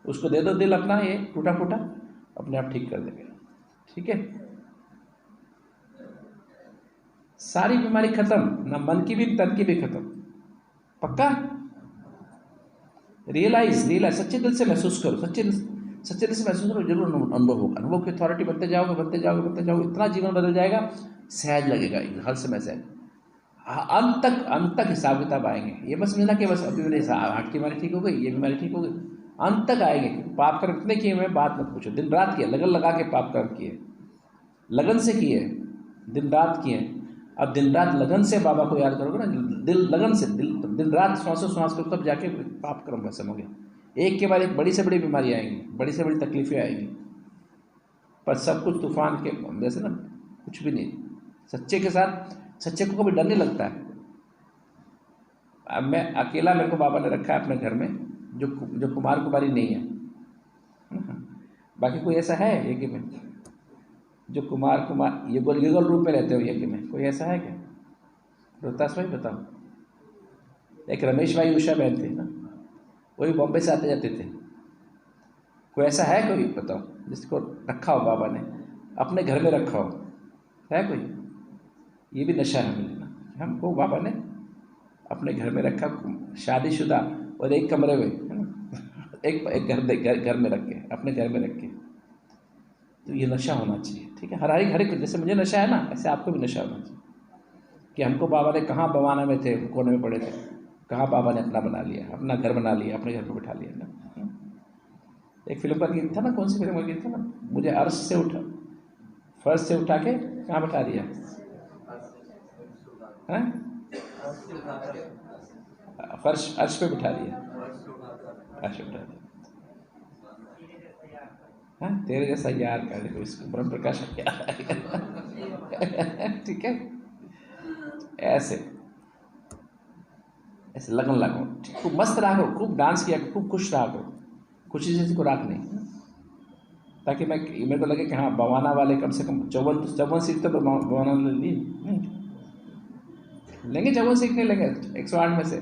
उसको दे दो दिल अपना ये टूटा फूटा, अपने आप ठीक कर देगा। ठीक है, सारी बीमारी खत्म, ना मन की भी तन की भी खत्म, पक्का। रियलाइज, सच्चे दिल से महसूस करो, सच्चे दिल से महसूस करो, जरूर अनुभव होगा। अनुभव की अथॉरिटी बनते जाओगे, इतना जीवन बदल जाएगा, सहज लगेगा, हर समय सहज, अंत तक हिसाब किताब आएंगे। ये बस मिला कि बस अभी मेरे हार्ट की बीमारी ठीक हो गई, ये बीमारी ठीक हो गई, अंत तक आएंगे। पाप कर्म इतने किए मैं बात मत पूछो, दिन रात किए, लगन लगा के पाप कर्म किए, लगन से किए, दिन रात किए। अब दिन रात लगन से बाबा को याद करोगे ना, दिल लगन से, दिन रात श्वास करो, तब जाके पाप कर्म खत्म हो गया। एक के बाद एक बड़ी से बड़ी बीमारी आएंगी, बड़ी से बड़ी तकलीफें आएंगी, पर सब कुछ तूफान के जैसे ना, कुछ भी नहीं। सच्चे के साथ, सच्चे को कभी डर नहीं लगता है। अब मैं अकेला, मेरे को बाबा ने रखा है अपने घर में, जो कुमार कुमारी नहीं है, बाकी कोई ऐसा है यज्ञ में जो कुमार युगल रूप में रहते हो यज्ञ में, कोई ऐसा है क्या? रोहतास भाई बताओ। एक रमेश भाई उषा बहन थे ना, वही बॉम्बे से आते जाते थे, कोई ऐसा है कोई बताओ जिसको रखा हो बाबा ने, अपने घर में रखा हो, है कोई? ये भी नशा है मिलना, हमको बाबा ने अपने घर में रखा, शादीशुदा और एक कमरे में, है ना, एक घर में रख के, अपने घर में रख के। तो ये नशा होना चाहिए, ठीक है। हर एक, जैसे मुझे नशा है ना, ऐसे आपको भी नशा होना चाहिए कि हमको बाबा ने कहाँ बवाना में थे, कोने में पड़े थे, कहाँ बाबा ने अपना बना लिया, अपना घर बना लिया, अपने घर पर बैठा लिया ना। एक फिल्म का गीत था ना, कौन सी फिल्म का गीत था ना, मुझे फर्श से उठा के कहाँ बैठा दिया है, अर्श पे बिठा दिया, अर्श पे बिठा दिया। हाँ, तेरे जैसा यार का देखो, इसको ब्रह्म प्रकाश क्या ठीक है। ऐसे लगन लगो, खूब मस्त रहा करो, खूब डांस किया, खूब खुश रहा करो, खुशी से को राख नहीं, ताकि मेरे को लगे कि हाँ बवाना वाले कम से कम 54 सीट तो बवाना नहीं लेंगे, 54 सीट नहीं लेंगे 108 में से।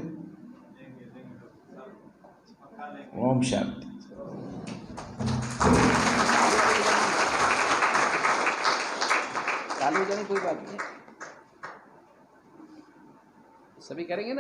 ओम शांति। हो जाने कोई बात नहीं, सभी करेंगे ना।